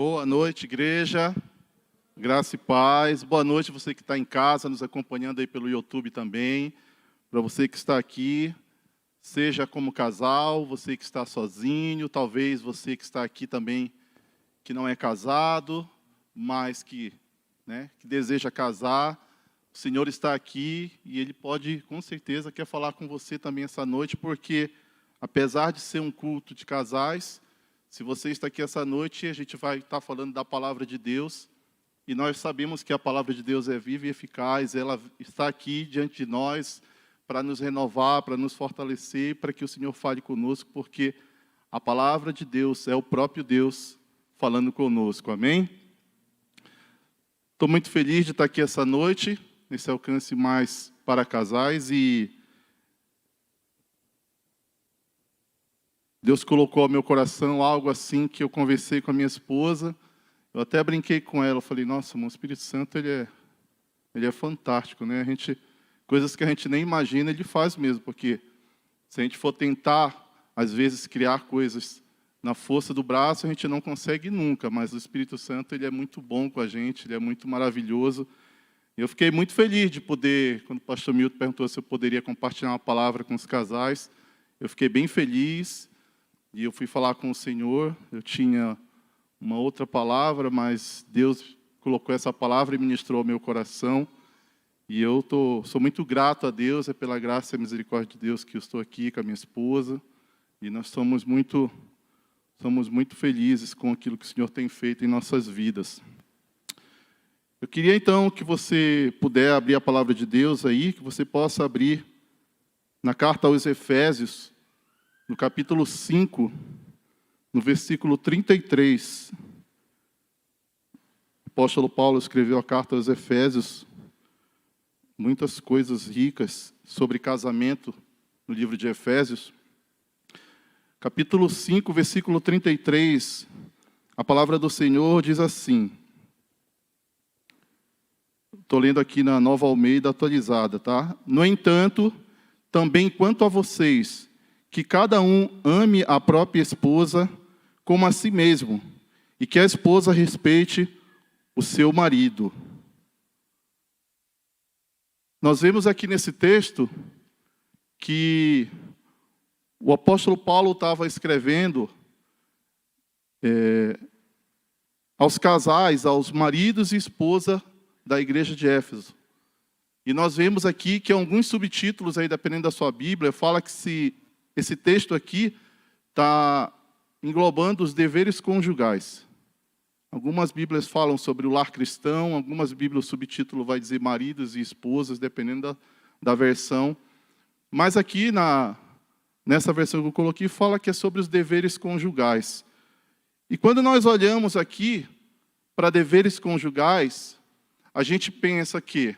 Boa noite, igreja. Graça e paz. Boa noite você que está em casa, nos acompanhando aí pelo YouTube também. Para você que está aqui, seja como casal, você que está sozinho, talvez você que está aqui também que não é casado, mas que deseja casar. O Senhor está aqui e Ele pode, com certeza, quer falar com você também essa noite, porque apesar de ser um culto de casais, se você está aqui essa noite, a gente vai estar falando da palavra de Deus. E nós sabemos que a palavra de Deus é viva e eficaz. Ela está aqui diante de nós para nos renovar, para nos fortalecer, para que o Senhor fale conosco, porque a palavra de Deus é o próprio Deus falando conosco. Amém? Estou muito feliz de estar aqui essa noite, nesse alcance mais para casais. E Deus colocou ao meu coração algo assim que eu conversei com a minha esposa. Eu até brinquei com ela, eu falei, nossa, o Espírito Santo, ele é fantástico, né? Coisas que a gente nem imagina, ele faz mesmo, porque se a gente for tentar, às vezes, criar coisas na força do braço, a gente não consegue nunca, mas o Espírito Santo, ele é muito bom com a gente, ele é muito maravilhoso. E eu fiquei muito feliz de poder, quando o pastor Milton perguntou se eu poderia compartilhar uma palavra com os casais, eu fiquei bem feliz. E eu fui falar com o Senhor, eu tinha uma outra palavra, mas Deus colocou essa palavra e ministrou ao meu coração. E eu sou muito grato a Deus, é pela graça e misericórdia de Deus que eu estou aqui com a minha esposa. E nós somos muito felizes com aquilo que o Senhor tem feito em nossas vidas. Eu queria então que você puder abrir a palavra de Deus aí, que você possa abrir na carta aos Efésios, no capítulo 5, no versículo 33. O apóstolo Paulo escreveu a carta aos Efésios, muitas coisas ricas sobre casamento no livro de Efésios. Capítulo 5, versículo 33, a palavra do Senhor diz assim. Estou lendo aqui na Nova Almeida atualizada, tá? No entanto, também quanto a vocês, que cada um ame a própria esposa como a si mesmo, e que a esposa respeite o seu marido. Nós vemos aqui nesse texto que o apóstolo Paulo estava escrevendo aos casais, aos maridos e esposa da igreja de Éfeso. E nós vemos aqui que alguns subtítulos, aí, dependendo da sua Bíblia, fala que esse texto aqui está englobando os deveres conjugais. Algumas Bíblias falam sobre o lar cristão, algumas Bíblias, o subtítulo vai dizer maridos e esposas, dependendo da versão. Mas aqui, nessa versão que eu coloquei, fala que é sobre os deveres conjugais. E quando nós olhamos aqui para deveres conjugais, a gente pensa que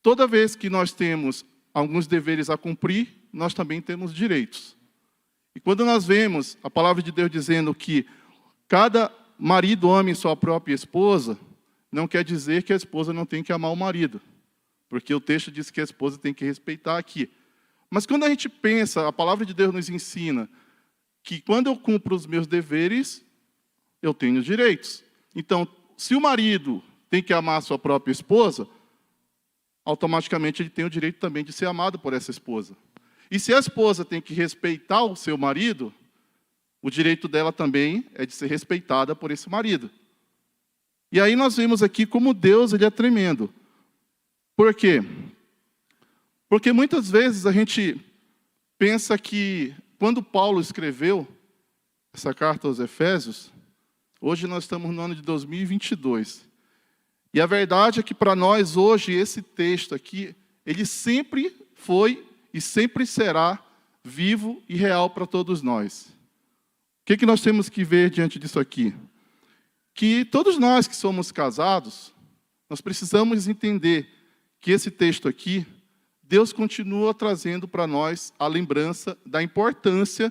toda vez que nós temos alguns deveres a cumprir, nós também temos direitos. E quando nós vemos a palavra de Deus dizendo que cada marido ame sua própria esposa, não quer dizer que a esposa não tem que amar o marido, porque o texto diz que a esposa tem que respeitar aqui. Mas quando a gente pensa, a palavra de Deus nos ensina que quando eu cumpro os meus deveres, eu tenho direitos. Então, se o marido tem que amar a sua própria esposa, automaticamente ele tem o direito também de ser amado por essa esposa. E se a esposa tem que respeitar o seu marido, o direito dela também é de ser respeitada por esse marido. E aí nós vemos aqui como Deus, ele é tremendo. Por quê? Porque muitas vezes a gente pensa que, quando Paulo escreveu essa carta aos Efésios, hoje nós estamos no ano de 2022. E a verdade é que para nós hoje, esse texto aqui, ele sempre foi e sempre será vivo e real para todos nós. O que nós temos que ver diante disso aqui? Que todos nós que somos casados, nós precisamos entender que esse texto aqui, Deus continua trazendo para nós a lembrança da importância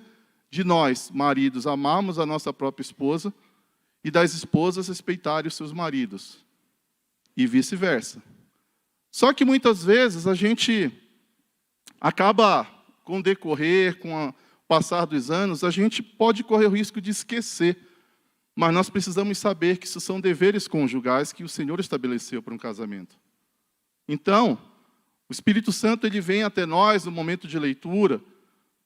de nós, maridos, amarmos a nossa própria esposa e das esposas respeitarem os seus maridos. E vice-versa. Só que muitas vezes a gente acaba, com o decorrer, com o passar dos anos, a gente pode correr o risco de esquecer Mas nós precisamos saber que isso são deveres conjugais que o Senhor estabeleceu para um casamento. Então, o Espírito Santo ele vem até nós no momento de leitura,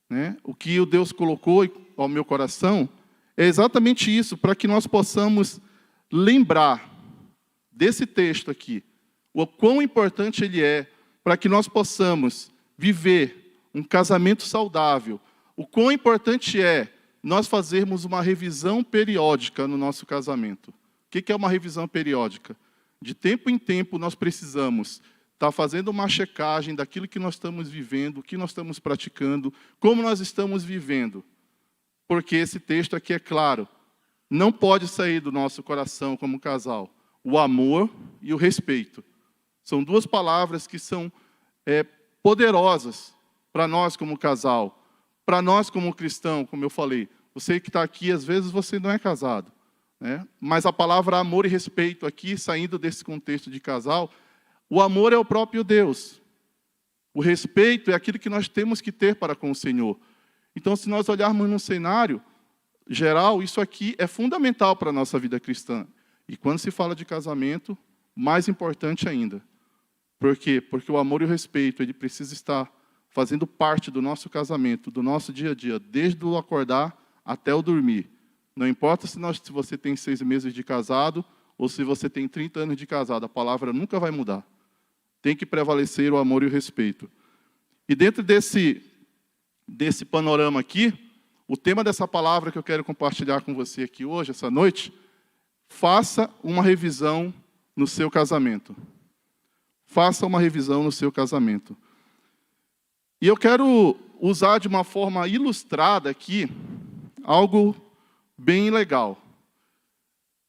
né? O que o Deus colocou ao meu coração é exatamente isso, para que nós possamos lembrar desse texto aqui, o quão importante ele é, para que nós possamos viver um casamento saudável, o quão importante é nós fazermos uma revisão periódica no nosso casamento. O que é uma revisão periódica? De tempo em tempo nós precisamos estar fazendo uma checagem daquilo que nós estamos vivendo, o que nós estamos praticando, como nós estamos vivendo. Porque esse texto aqui é claro, não pode sair do nosso coração como casal o amor e o respeito. São duas palavras que são poderosas para nós como casal, para nós como cristão, como eu falei. Você que está aqui, às vezes você não é casado, né? Mas a palavra amor e respeito aqui, saindo desse contexto de casal, o amor é o próprio Deus. O respeito é aquilo que nós temos que ter para com o Senhor. Então, se nós olharmos num cenário geral, isso aqui é fundamental para a nossa vida cristã. E quando se fala de casamento, mais importante ainda. Por quê? Porque o amor e o respeito, ele precisa estar fazendo parte do nosso casamento, do nosso dia a dia, desde o acordar até o dormir. Não importa se você tem 6 meses de casado ou se você tem 30 anos de casado, a palavra nunca vai mudar. Tem que prevalecer o amor e o respeito. E dentro desse panorama aqui, o tema dessa palavra que eu quero compartilhar com você aqui hoje, essa noite, faça uma revisão no seu casamento. Faça uma revisão no seu casamento. E eu quero usar de uma forma ilustrada aqui algo bem legal.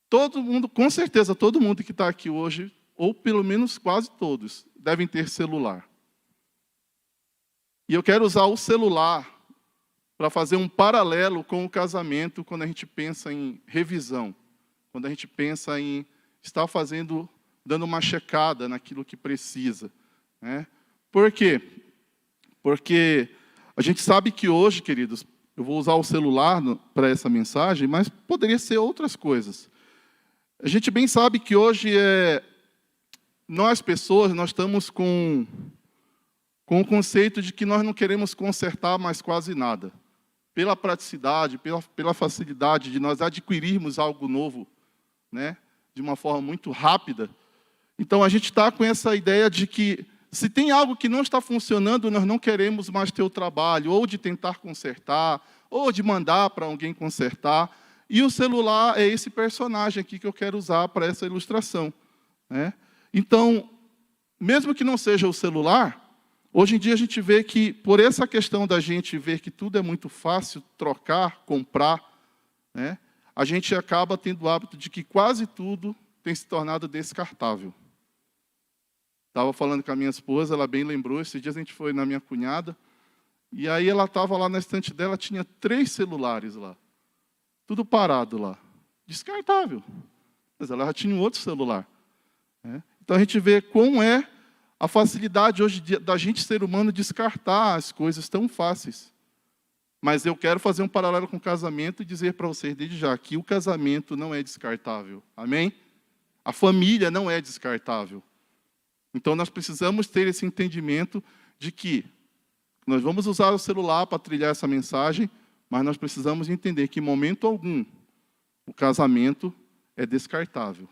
Todo mundo, com certeza, todo mundo que está aqui hoje, ou pelo menos quase todos, devem ter celular. E eu quero usar o celular para fazer um paralelo com o casamento quando a gente pensa em revisão, quando a gente pensa em estar dando uma checada naquilo que precisa, né? Por quê? Porque a gente sabe que hoje, queridos, eu vou usar o celular para essa mensagem, mas poderia ser outras coisas. A gente bem sabe que hoje nós pessoas, nós estamos com o conceito de que nós não queremos consertar mais quase nada. Pela praticidade, pela facilidade de nós adquirirmos algo novo, né, de uma forma muito rápida. Então, a gente está com essa ideia de que, se tem algo que não está funcionando, nós não queremos mais ter o trabalho, ou de tentar consertar, ou de mandar para alguém consertar. E o celular é esse personagem aqui que eu quero usar para essa ilustração, né? Então, mesmo que não seja o celular, hoje em dia a gente vê que, por essa questão da gente ver que tudo é muito fácil, trocar, comprar, né, a gente acaba tendo o hábito de que quase tudo tem se tornado descartável. Estava falando com a minha esposa, ela bem lembrou, esses dias a gente foi na minha cunhada, e aí ela estava lá na estante dela, tinha 3 celulares lá, tudo parado lá, descartável. Mas ela já tinha um outro celular, né? Então a gente vê como é a facilidade hoje da gente, ser humano, descartar as coisas tão fáceis. Mas eu quero fazer um paralelo com o casamento e dizer para vocês desde já que o casamento não é descartável. Amém? A família não é descartável. Então nós precisamos ter esse entendimento de que nós vamos usar o celular para trilhar essa mensagem, mas nós precisamos entender que em momento algum o casamento é descartável.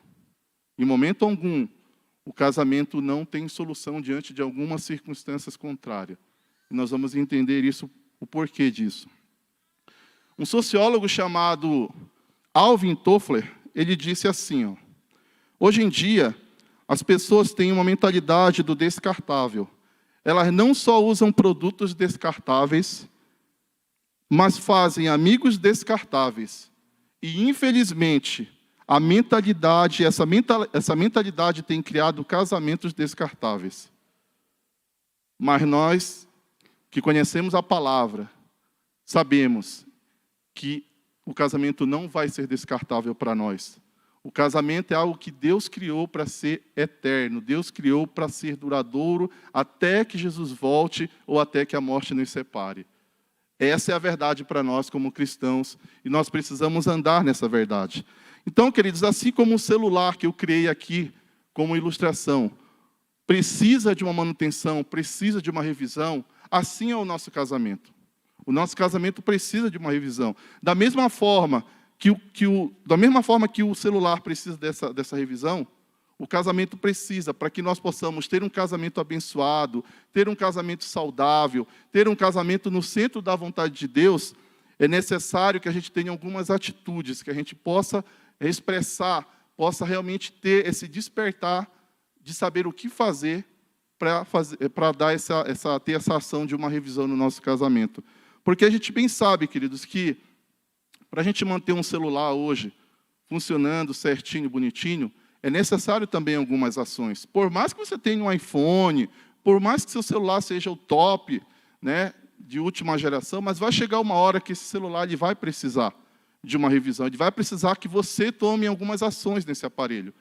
Em momento algum o casamento não tem solução diante de algumas circunstâncias contrárias. E nós vamos entender isso, o porquê disso. Um sociólogo chamado Alvin Toffler, ele disse assim, hoje em dia, as pessoas têm uma mentalidade do descartável. Elas não só usam produtos descartáveis, mas fazem amigos descartáveis. E, infelizmente, essa mentalidade tem criado casamentos descartáveis. Mas nós, que conhecemos a palavra, sabemos que o casamento não vai ser descartável para nós. O casamento é algo que Deus criou para ser eterno. Deus criou para ser duradouro até que Jesus volte ou até que a morte nos separe. Essa é a verdade para nós como cristãos, e nós precisamos andar nessa verdade. Então, queridos, assim como o celular que eu criei aqui como ilustração, precisa de uma manutenção, precisa de uma revisão, assim é o nosso casamento. O nosso casamento precisa de uma revisão. Da mesma forma que o celular precisa dessa revisão, o casamento precisa, para que nós possamos ter um casamento abençoado, ter um casamento saudável, ter um casamento no centro da vontade de Deus, é necessário que a gente tenha algumas atitudes, que a gente possa expressar, possa realmente ter esse despertar de saber o que fazer para dar ter essa ação de uma revisão no nosso casamento. Porque a gente bem sabe, queridos, que para a gente manter um celular hoje funcionando certinho, bonitinho, é necessário também algumas ações. Por mais que você tenha um iPhone, por mais que seu celular seja o top, né, de última geração, mas vai chegar uma hora que esse celular ele vai precisar de uma revisão, ele vai precisar que você tome algumas ações nesse aparelho.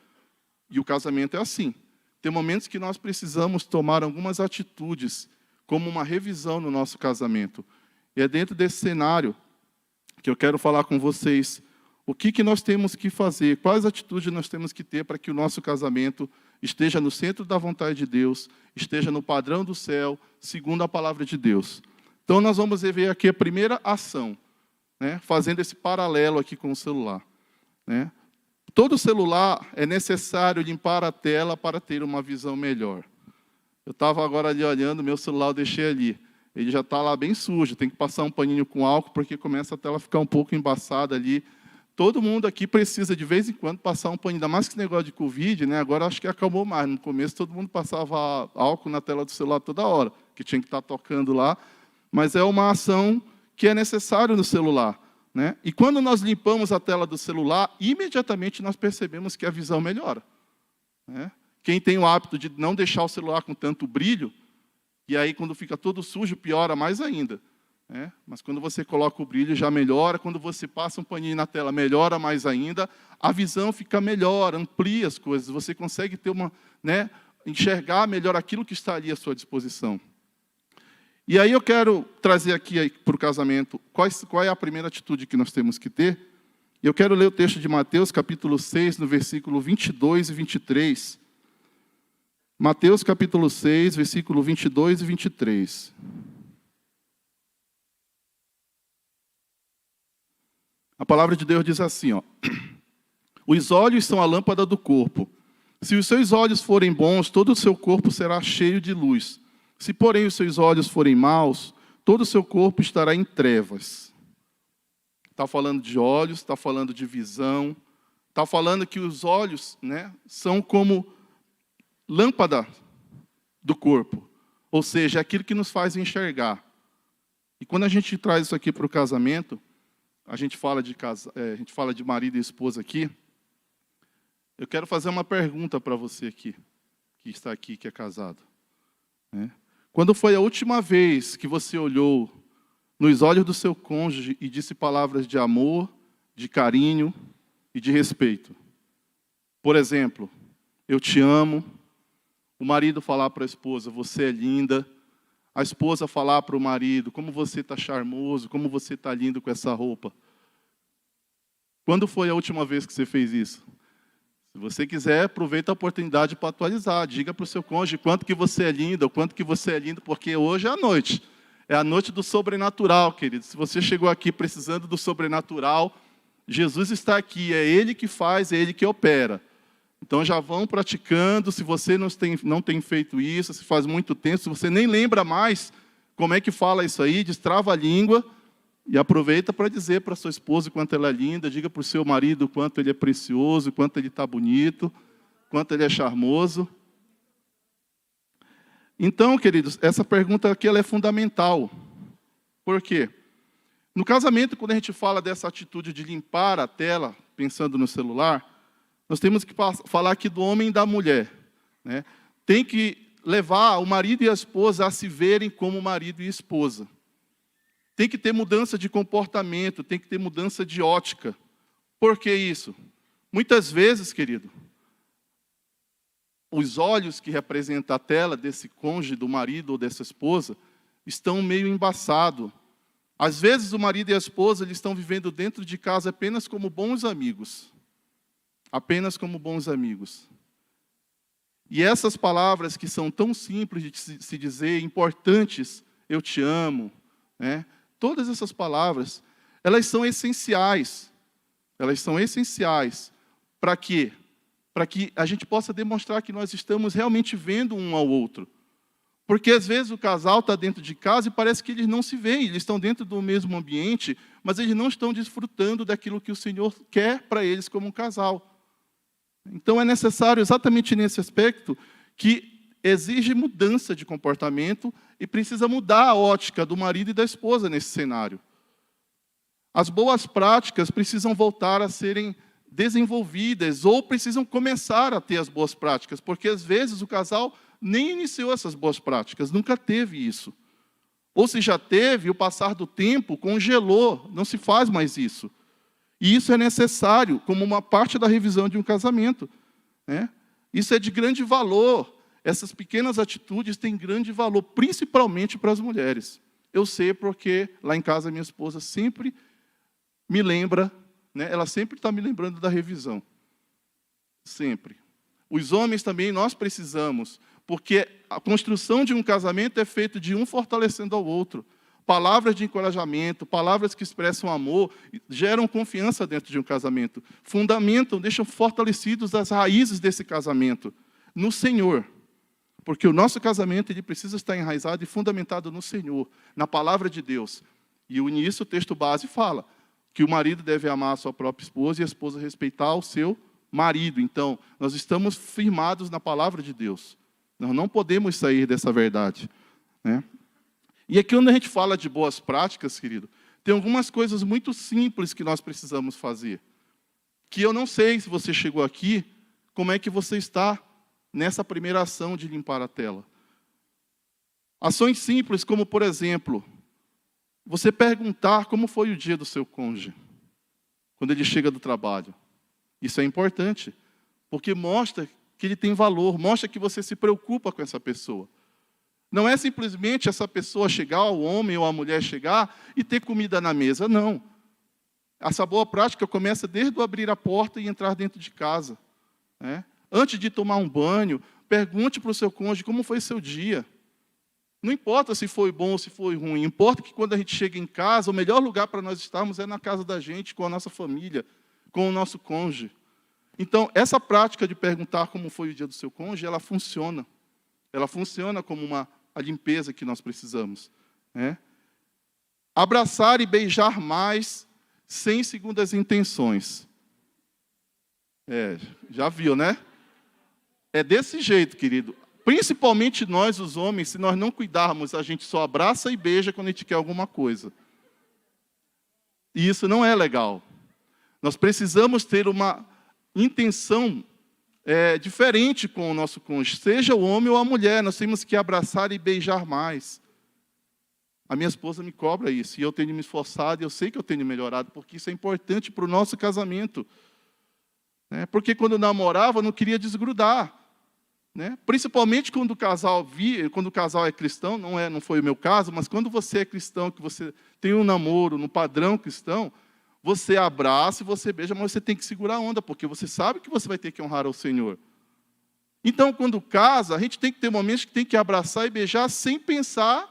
E o casamento é assim. Tem momentos que nós precisamos tomar algumas atitudes, como uma revisão no nosso casamento. E é dentro desse cenário que eu quero falar com vocês o que nós temos que fazer, quais atitudes nós temos que ter para que o nosso casamento esteja no centro da vontade de Deus, esteja no padrão do céu, segundo a palavra de Deus. Então, nós vamos ver aqui a primeira ação, né, fazendo esse paralelo aqui com o celular. Né? Todo celular é necessário limpar a tela para ter uma visão melhor. Eu estava agora ali olhando, meu celular eu deixei ali. Ele já está lá bem sujo, tem que passar um paninho com álcool, porque começa a tela a ficar um pouco embaçada ali. Todo mundo aqui precisa, de vez em quando, passar um paninho, ainda mais que esse negócio de Covid, né? Agora acho que acalmou mais. No começo, todo mundo passava álcool na tela do celular toda hora, que tinha que estar tocando lá. Mas é uma ação que é necessária no celular. Né? E quando nós limpamos a tela do celular, imediatamente nós percebemos que a visão melhora. Né? Quem tem o hábito de não deixar o celular com tanto brilho, e aí quando fica todo sujo, piora mais ainda. Né? Mas quando você coloca o brilho, já melhora. Quando você passa um paninho na tela, melhora mais ainda. A visão fica melhor, amplia as coisas. Você consegue ter né, enxergar melhor aquilo que está ali à sua disposição. E aí eu quero trazer aqui para o casamento qual é a primeira atitude que nós temos que ter. Eu quero ler o texto de Mateus, capítulo 6, no versículo 22 e 23. Mateus, capítulo 6, versículo 22 e 23. A palavra de Deus diz assim, ó: os olhos são a lâmpada do corpo. Se os seus olhos forem bons, todo o seu corpo será cheio de luz. Se, porém, os seus olhos forem maus, todo o seu corpo estará em trevas. Está falando de olhos, está falando de visão, está falando que os olhos, né, são como lâmpada do corpo. Ou seja, é aquilo que nos faz enxergar. E quando a gente traz isso aqui para o casamento, a gente fala de marido e esposa aqui, eu quero fazer uma pergunta para você aqui, que está aqui, que é casado. Né? Quando foi a última vez que você olhou nos olhos do seu cônjuge e disse palavras de amor, de carinho e de respeito? Por exemplo, eu te amo. O marido falar para a esposa, você é linda. A esposa falar para o marido, como você está charmoso, como você está lindo com essa roupa. Quando foi a última vez que você fez isso? Se você quiser, aproveita a oportunidade para atualizar. Diga para o seu cônjuge quanto que você é lindo, quanto que você é lindo, porque hoje é a noite. É a noite do sobrenatural, querido. Se você chegou aqui precisando do sobrenatural, Jesus está aqui. É Ele que faz, é Ele que opera. Então já vão praticando. Se você não tem feito isso, se faz muito tempo, se você nem lembra mais como é que fala isso aí, destrava a língua. E aproveita para dizer para sua esposa o quanto ela é linda, diga para o seu marido o quanto ele é precioso, o quanto ele está bonito, o quanto ele é charmoso. Então, queridos, essa pergunta aqui ela é fundamental. Por quê? No casamento, quando a gente fala dessa atitude de limpar a tela, pensando no celular, nós temos que falar aqui do homem e da mulher. Né? Tem que levar o marido e a esposa a se verem como marido e esposa. Tem que ter mudança de comportamento, tem que ter mudança de ótica. Por que isso? Muitas vezes, querido, os olhos que representam a tela desse cônjuge, do marido ou dessa esposa, estão meio embaçados. Às vezes o marido e a esposa eles estão vivendo dentro de casa apenas como bons amigos. Apenas como bons amigos. E essas palavras que são tão simples de se dizer, importantes, eu te amo, né? Todas essas palavras, elas são essenciais. Elas são essenciais para quê? Para que a gente possa demonstrar que nós estamos realmente vendo um ao outro. Porque às vezes o casal está dentro de casa e parece que eles não se veem, eles estão dentro do mesmo ambiente, mas eles não estão desfrutando daquilo que o Senhor quer para eles como um casal. Então é necessário, exatamente nesse aspecto, que exige mudança de comportamento e precisa mudar a ótica do marido e da esposa nesse cenário. As boas práticas precisam voltar a serem desenvolvidas ou precisam começar a ter as boas práticas, porque às vezes o casal nem iniciou essas boas práticas, nunca teve isso. Ou se já teve, o passar do tempo congelou, não se faz mais isso. E isso é necessário como uma parte da revisão de um casamento, né? Isso é de grande valor. Essas pequenas atitudes têm grande valor, principalmente para as mulheres. Eu sei porque lá em casa minha esposa sempre me lembra, né? Ela sempre está me lembrando da revisão. Sempre. Os homens também, nós precisamos, porque a construção de um casamento é feita de um fortalecendo ao outro. Palavras de encorajamento, palavras que expressam amor, geram confiança dentro de um casamento. Fundamentam, deixam fortalecidos as raízes desse casamento no Senhor. Porque o nosso casamento ele precisa estar enraizado e fundamentado no Senhor, na palavra de Deus. E nisso o texto base fala que o marido deve amar a sua própria esposa e a esposa respeitar o seu marido. Então, nós estamos firmados na palavra de Deus. Nós não podemos sair dessa verdade, né? E aqui quando a gente fala de boas práticas, querido, tem algumas coisas muito simples que nós precisamos fazer. Que eu não sei se você chegou aqui, como é que você está nessa primeira ação de limpar a tela. Ações simples como, por exemplo, você perguntar como foi o dia do seu cônjuge, quando ele chega do trabalho. Isso é importante, porque mostra que ele tem valor, mostra que você se preocupa com essa pessoa. Não é simplesmente essa pessoa chegar, o homem ou a mulher chegar e ter comida na mesa, não. Essa boa prática começa desde o abrir a porta e entrar dentro de casa, né? Antes de tomar um banho, pergunte para o seu cônjuge como foi seu dia. Não importa se foi bom ou se foi ruim, importa que quando a gente chega em casa, o melhor lugar para nós estarmos é na casa da gente, com a nossa família, com o nosso cônjuge. Então, essa prática de perguntar como foi o dia do seu cônjuge, ela funciona. Ela funciona como a limpeza que nós precisamos, né? Abraçar e beijar mais, sem segundas intenções. Já viu, né? É desse jeito, querido. Principalmente nós, os homens, se nós não cuidarmos, a gente só abraça e beija quando a gente quer alguma coisa. E isso não é legal. Nós precisamos ter uma intenção diferente com o nosso cônjuge, seja o homem ou a mulher, nós temos que abraçar e beijar mais. A minha esposa me cobra isso, e eu tenho me esforçado, e eu sei que eu tenho melhorado, porque isso é importante para o nosso casamento. Né? Porque quando eu namorava, eu não queria desgrudar. Né? Principalmente quando o casal é cristão, não foi o meu caso, mas quando você é cristão, que você tem um namoro no padrão cristão, você abraça e você beija, mas você tem que segurar a onda, porque você sabe que você vai ter que honrar ao Senhor. Então, quando casa, a gente tem que ter momentos que tem que abraçar e beijar sem pensar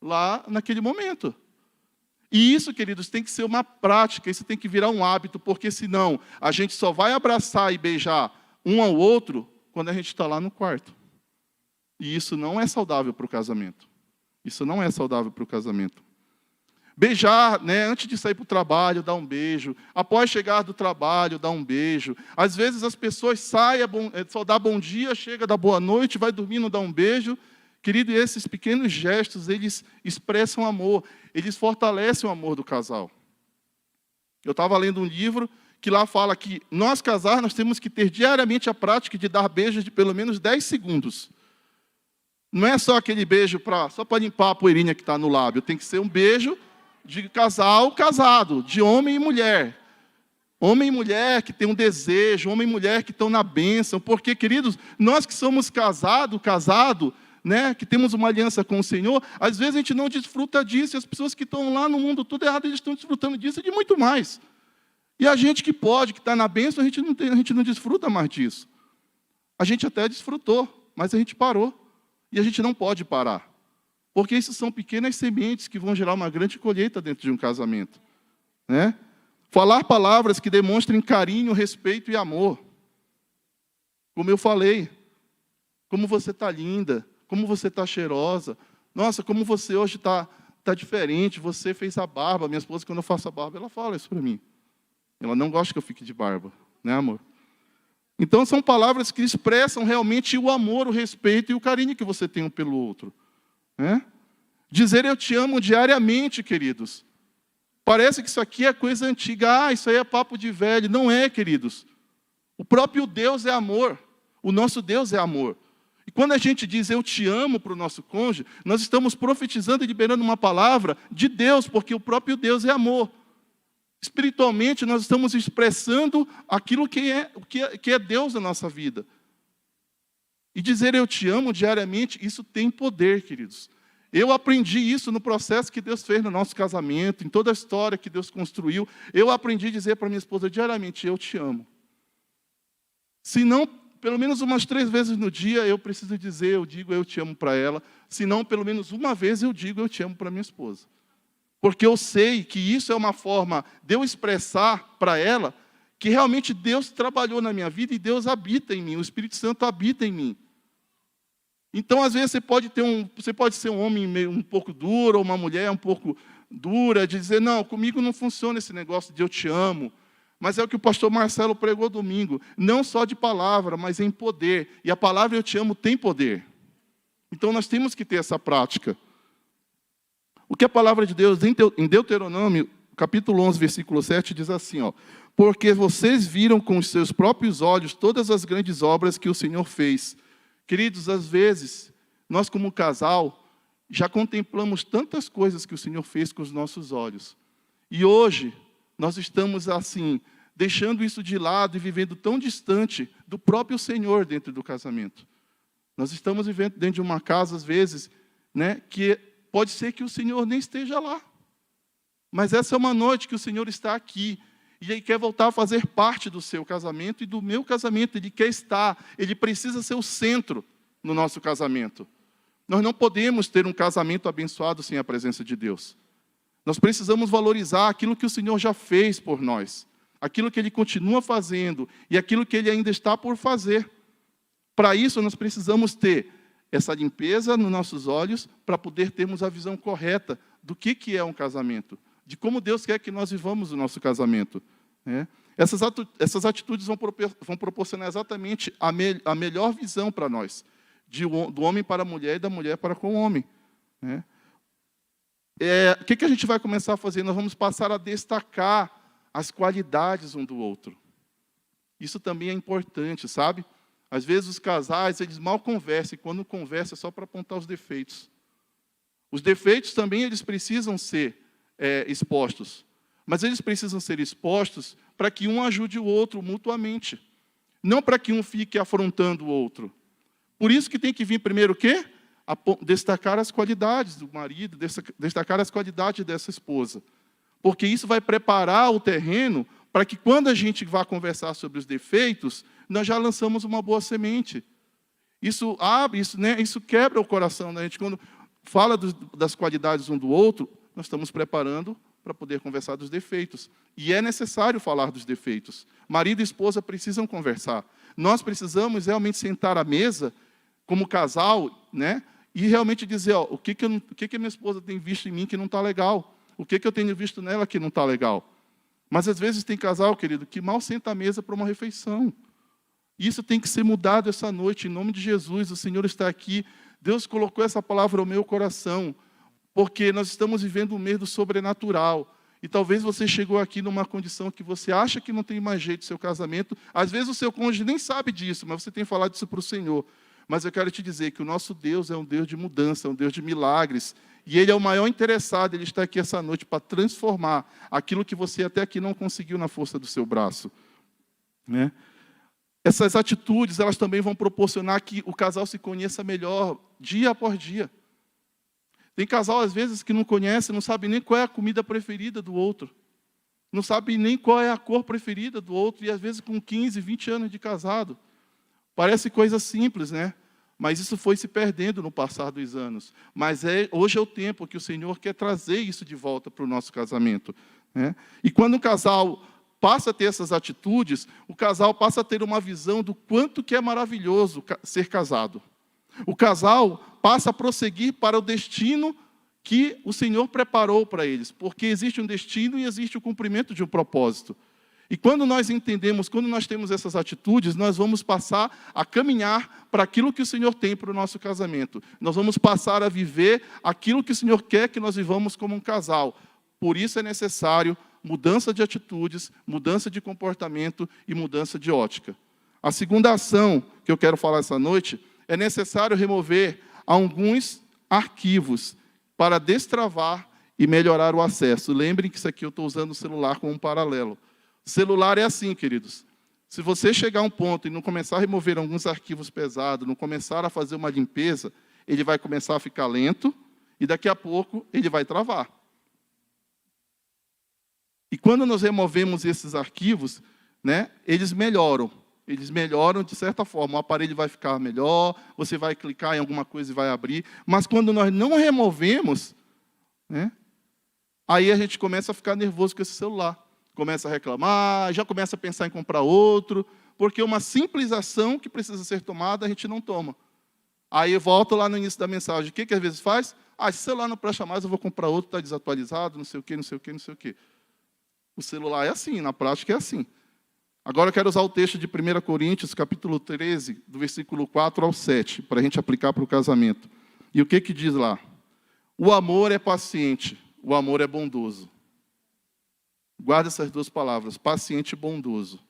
lá naquele momento. E isso, queridos, tem que ser uma prática, isso tem que virar um hábito, porque senão a gente só vai abraçar e beijar um ao outro quando a gente está lá no quarto. E isso não é saudável para o casamento. Isso não é saudável para o casamento. Beijar, né, antes de sair para o trabalho, dar um beijo. Após chegar do trabalho, dar um beijo. Às vezes as pessoas saem, só dá bom dia, chega, dá boa noite, vai dormir, não dá um beijo. Querido, esses pequenos gestos, eles expressam amor. Eles fortalecem o amor do casal. Eu estava lendo um livro que lá fala que nós casar, nós temos que ter diariamente a prática de dar beijos de pelo menos 10 segundos. Não é só aquele beijo só para limpar a poeirinha que está no lábio. Tem que ser um beijo de casal casado, de homem e mulher. Homem e mulher que tem um desejo, homem e mulher que estão na bênção. Porque, queridos, nós que somos casado, né, que temos uma aliança com o Senhor, às vezes a gente não desfruta disso, e as pessoas que estão lá no mundo tudo errado, eles estão desfrutando disso e de muito mais. E a gente que pode, que está na bênção, a gente não desfruta mais disso. A gente até desfrutou, mas a gente parou. E a gente não pode parar. Porque isso são pequenas sementes que vão gerar uma grande colheita dentro de um casamento. Né? Falar palavras que demonstrem carinho, respeito e amor. Como eu falei, como você está linda, como você está cheirosa. Nossa, como você hoje está diferente, você fez a barba. Minha esposa, quando eu faço a barba, ela fala isso para mim. Ela não gosta que eu fique de barba, né, amor? Então, são palavras que expressam realmente o amor, o respeito e o carinho que você tem um pelo outro. Né? Dizer eu te amo diariamente, queridos. Parece que isso aqui é coisa antiga. Isso aí é papo de velho. Não é, queridos. O próprio Deus é amor. O nosso Deus é amor. E quando a gente diz eu te amo para o nosso cônjuge, nós estamos profetizando e liberando uma palavra de Deus, porque o próprio Deus é amor. Espiritualmente, nós estamos expressando aquilo que é Deus na nossa vida. E dizer eu te amo diariamente, isso tem poder, queridos. Eu aprendi isso no processo que Deus fez no nosso casamento, em toda a história que Deus construiu. Eu aprendi a dizer para minha esposa diariamente, eu te amo. Se não, pelo menos umas 3 vezes no dia, eu preciso dizer, eu digo eu te amo para ela. Se não, pelo menos uma vez eu digo eu te amo para minha esposa. Porque eu sei que isso é uma forma de eu expressar para ela que realmente Deus trabalhou na minha vida e Deus habita em mim, o Espírito Santo habita em mim. Então, às vezes, você pode ser um homem meio, um pouco duro, ou uma mulher um pouco dura, de dizer, não, comigo não funciona esse negócio de eu te amo. Mas é o que o pastor Marcelo pregou domingo, não só de palavra, mas em poder. E a palavra eu te amo tem poder. Então, nós temos que ter essa prática. O que a palavra de Deus, em Deuteronômio, capítulo 11, versículo 7, diz assim, ó, porque vocês viram com os seus próprios olhos todas as grandes obras que o Senhor fez. Queridos, às vezes, nós como casal, já contemplamos tantas coisas que o Senhor fez com os nossos olhos. E hoje, nós estamos assim, deixando isso de lado e vivendo tão distante do próprio Senhor dentro do casamento. Nós estamos vivendo dentro de uma casa, às vezes, né, que pode ser que o Senhor nem esteja lá. Mas essa é uma noite que o Senhor está aqui. E Ele quer voltar a fazer parte do seu casamento e do meu casamento. Ele quer estar. Ele precisa ser o centro no nosso casamento. Nós não podemos ter um casamento abençoado sem a presença de Deus. Nós precisamos valorizar aquilo que o Senhor já fez por nós. Aquilo que Ele continua fazendo. E aquilo que Ele ainda está por fazer. Para isso, nós precisamos ter essa limpeza nos nossos olhos para poder termos a visão correta do que é um casamento, de como Deus quer que nós vivamos o nosso casamento. Né? Essas atitudes vão proporcionar exatamente a melhor visão para nós, do homem para a mulher e da mulher para com o homem. Né? O que a gente vai começar a fazer? Nós vamos passar a destacar as qualidades um do outro. Isso também é importante, sabe? Às vezes os casais, eles mal conversam, e quando conversam é só para apontar os defeitos. Os defeitos também, eles precisam ser expostos. Mas eles precisam ser expostos para que um ajude o outro mutuamente. Não para que um fique afrontando o outro. Por isso que tem que vir primeiro o quê? Destacar as qualidades do marido, destacar as qualidades dessa esposa. Porque isso vai preparar o terreno para que quando a gente vá conversar sobre os defeitos, nós já lançamos uma boa semente. Isso abre, isso quebra o coração da gente. Quando fala das qualidades um do outro, nós estamos preparando para poder conversar dos defeitos. E é necessário falar dos defeitos. Marido e esposa precisam conversar. Nós precisamos realmente sentar à mesa, como casal, né? E realmente dizer, ó, o que a minha esposa tem visto em mim que não está legal? O que eu tenho visto nela que não está legal? Mas às vezes tem casal, querido, que mal senta à mesa para uma refeição. Isso tem que ser mudado essa noite, em nome de Jesus. O Senhor está aqui. Deus colocou essa palavra ao meu coração, porque nós estamos vivendo um mês do sobrenatural. E talvez você chegou aqui numa condição que você acha que não tem mais jeito do seu casamento. Às vezes o seu cônjuge nem sabe disso, mas você tem falado isso para o Senhor. Mas eu quero te dizer que o nosso Deus é um Deus de mudança, um Deus de milagres. E Ele é o maior interessado, Ele está aqui essa noite para transformar aquilo que você até aqui não conseguiu na força do seu braço. Né? essas atitudes, elas também vão proporcionar que o casal se conheça melhor, dia após dia. Tem casal, às vezes, que não conhece, não sabe nem qual é a comida preferida do outro. Não sabe nem qual é a cor preferida do outro. E, às vezes, com 15, 20 anos de casado. Parece coisa simples, né? Mas isso foi se perdendo no passar dos anos. Mas hoje é o tempo que o Senhor quer trazer isso de volta para o nosso casamento, né? E quando o casal passa a ter essas atitudes, o casal passa a ter uma visão do quanto que é maravilhoso ser casado. O casal passa a prosseguir para o destino que o Senhor preparou para eles, porque existe um destino e existe o cumprimento de um propósito. E quando nós entendemos, quando nós temos essas atitudes, nós vamos passar a caminhar para aquilo que o Senhor tem para o nosso casamento. Nós vamos passar a viver aquilo que o Senhor quer que nós vivamos como um casal. Por isso é necessário mudança de atitudes, mudança de comportamento e mudança de ótica. A segunda ação que eu quero falar essa noite é necessário remover alguns arquivos para destravar e melhorar o acesso. Lembrem que isso aqui eu estou usando o celular como um paralelo. Celular é assim, queridos. Se você chegar a um ponto e não começar a remover alguns arquivos pesados, não começar a fazer uma limpeza, ele vai começar a ficar lento e daqui a pouco ele vai travar. E quando nós removemos esses arquivos, né, eles melhoram. Eles melhoram de certa forma. O aparelho vai ficar melhor, você vai clicar em alguma coisa e vai abrir. Mas quando nós não removemos, né, aí a gente começa a ficar nervoso com esse celular. Começa a reclamar, já começa a pensar em comprar outro, porque uma simples ação que precisa ser tomada, a gente não toma. Aí eu volto lá no início da mensagem. O que às vezes faz? Esse celular não presta mais, eu vou comprar outro, está desatualizado, não sei o quê, não sei o quê, não sei o quê. O celular é assim, na prática é assim. Agora eu quero usar o texto de 1 Coríntios, capítulo 13, do versículo 4 ao 7, para a gente aplicar para o casamento. E o que diz lá? O amor é paciente, o amor é bondoso. Guarda essas duas palavras, paciente e bondoso.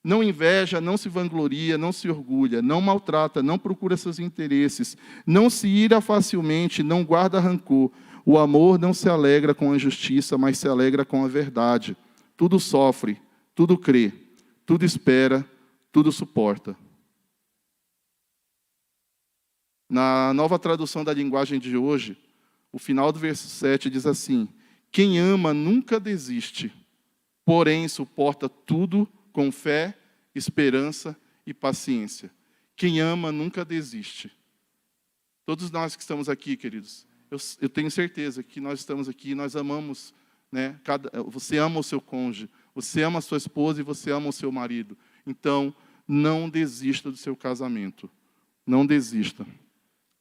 Não inveja, não se vangloria, não se orgulha, não maltrata, não procura seus interesses, não se ira facilmente, não guarda rancor. O amor não se alegra com a injustiça, mas se alegra com a verdade. Tudo sofre, tudo crê, tudo espera, tudo suporta. Na nova tradução da linguagem de hoje, o final do verso 7 diz assim: quem ama nunca desiste, porém suporta tudo com fé, esperança e paciência. Quem ama nunca desiste. Todos nós que estamos aqui, queridos, eu tenho certeza que nós estamos aqui, nós amamos, né? Você ama o seu cônjuge, você ama a sua esposa e você ama o seu marido. Então, não desista do seu casamento. Não desista.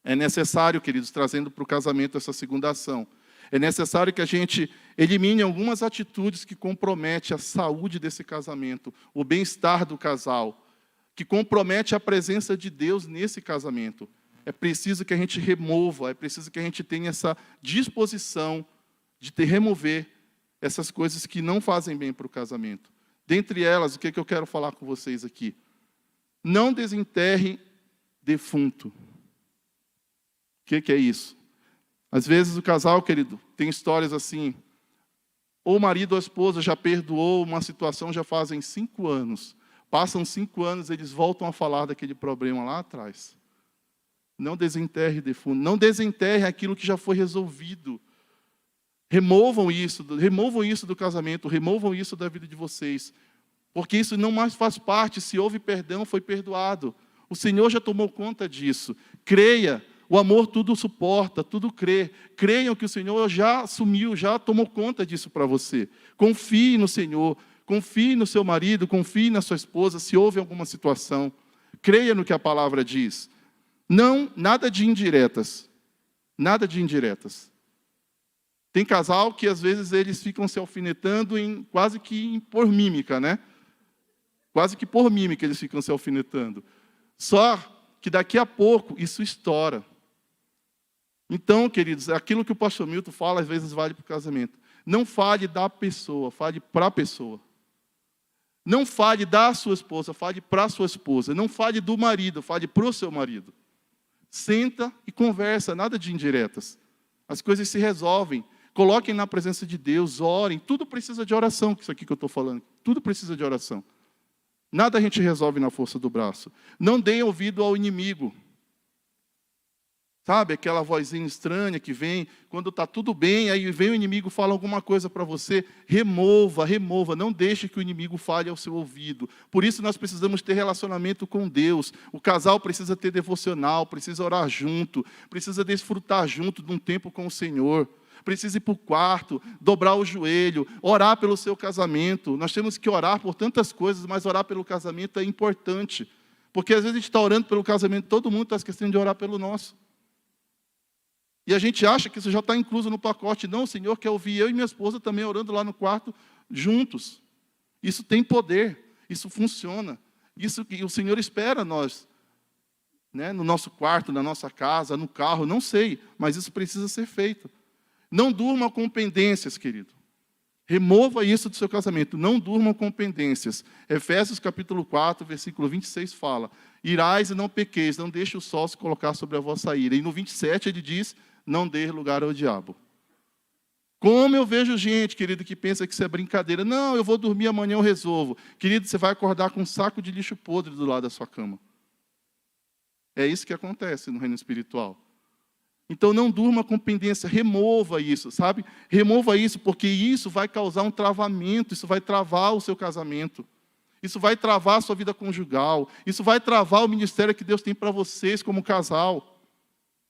É necessário, queridos, trazendo para o casamento essa segunda ação, é necessário que a gente elimine algumas atitudes que comprometem a saúde desse casamento, o bem-estar do casal, que compromete a presença de Deus nesse casamento. É preciso que a gente remova, é preciso que a gente tenha essa disposição de remover essas coisas que não fazem bem para o casamento. Dentre elas, o que eu quero falar com vocês aqui? Não desenterre defunto. O que é isso? Às vezes o casal, querido, tem histórias assim, ou o marido ou a esposa já perdoou uma situação já fazem 5 anos. Passam 5 anos, eles voltam a falar daquele problema lá atrás. Não desenterre defunto, não desenterre aquilo que já foi resolvido. Removam isso do casamento, removam isso da vida de vocês. Porque isso não mais faz parte, se houve perdão, foi perdoado. O Senhor já tomou conta disso. Creia. O amor tudo suporta, tudo crê. Creiam que o Senhor já assumiu, já tomou conta disso para você. Confie no Senhor, confie no seu marido, confie na sua esposa, se houve alguma situação. Creia no que a palavra diz. Não, nada de indiretas. Nada de indiretas. Tem casal que, às vezes, eles ficam se alfinetando quase que por mímica, né? Quase que por mímica eles ficam se alfinetando. Só que daqui a pouco isso estoura. Então, queridos, aquilo que o pastor Milton fala, às vezes vale para o casamento. Não fale da pessoa, fale para a pessoa. Não fale da sua esposa, fale para a sua esposa. Não fale do marido, fale para o seu marido. Senta e conversa, nada de indiretas. As coisas se resolvem. Coloquem na presença de Deus, orem. Tudo precisa de oração, isso aqui que eu estou falando. Tudo precisa de oração. Nada a gente resolve na força do braço. Não dê ouvido ao inimigo. Sabe, aquela vozinha estranha que vem, quando está tudo bem, aí vem o inimigo e fala alguma coisa para você, remova, não deixe que o inimigo fale ao seu ouvido. Por isso nós precisamos ter relacionamento com Deus. O casal precisa ter devocional, precisa orar junto, precisa desfrutar junto de um tempo com o Senhor. Precisa ir para o quarto, dobrar o joelho, orar pelo seu casamento. Nós temos que orar por tantas coisas, mas orar pelo casamento é importante. Porque às vezes a gente está orando pelo casamento, todo mundo está esquecendo de orar pelo nosso. E a gente acha que isso já está incluso no pacote. Não, o Senhor quer ouvir eu e minha esposa também orando lá no quarto, juntos. Isso tem poder, isso funciona. Isso que o Senhor espera nós, né? No nosso quarto, na nossa casa, no carro, não sei, mas isso precisa ser feito. Não durma com pendências, querido. Remova isso do seu casamento. Não durmam com pendências. Efésios capítulo 4, versículo 26 fala: irais e não pequeis, não deixe o sol se colocar sobre a vossa ira. E no 27 ele diz: não dê lugar ao diabo. Como eu vejo gente, querido, que pensa que isso é brincadeira. Não, eu vou dormir, amanhã eu resolvo. Querido, você vai acordar com um saco de lixo podre do lado da sua cama. É isso que acontece no reino espiritual. Então não durma com pendência, remova isso, sabe? Remova isso, porque isso vai causar um travamento, isso vai travar o seu casamento. Isso vai travar a sua vida conjugal, isso vai travar o ministério que Deus tem para vocês como casal.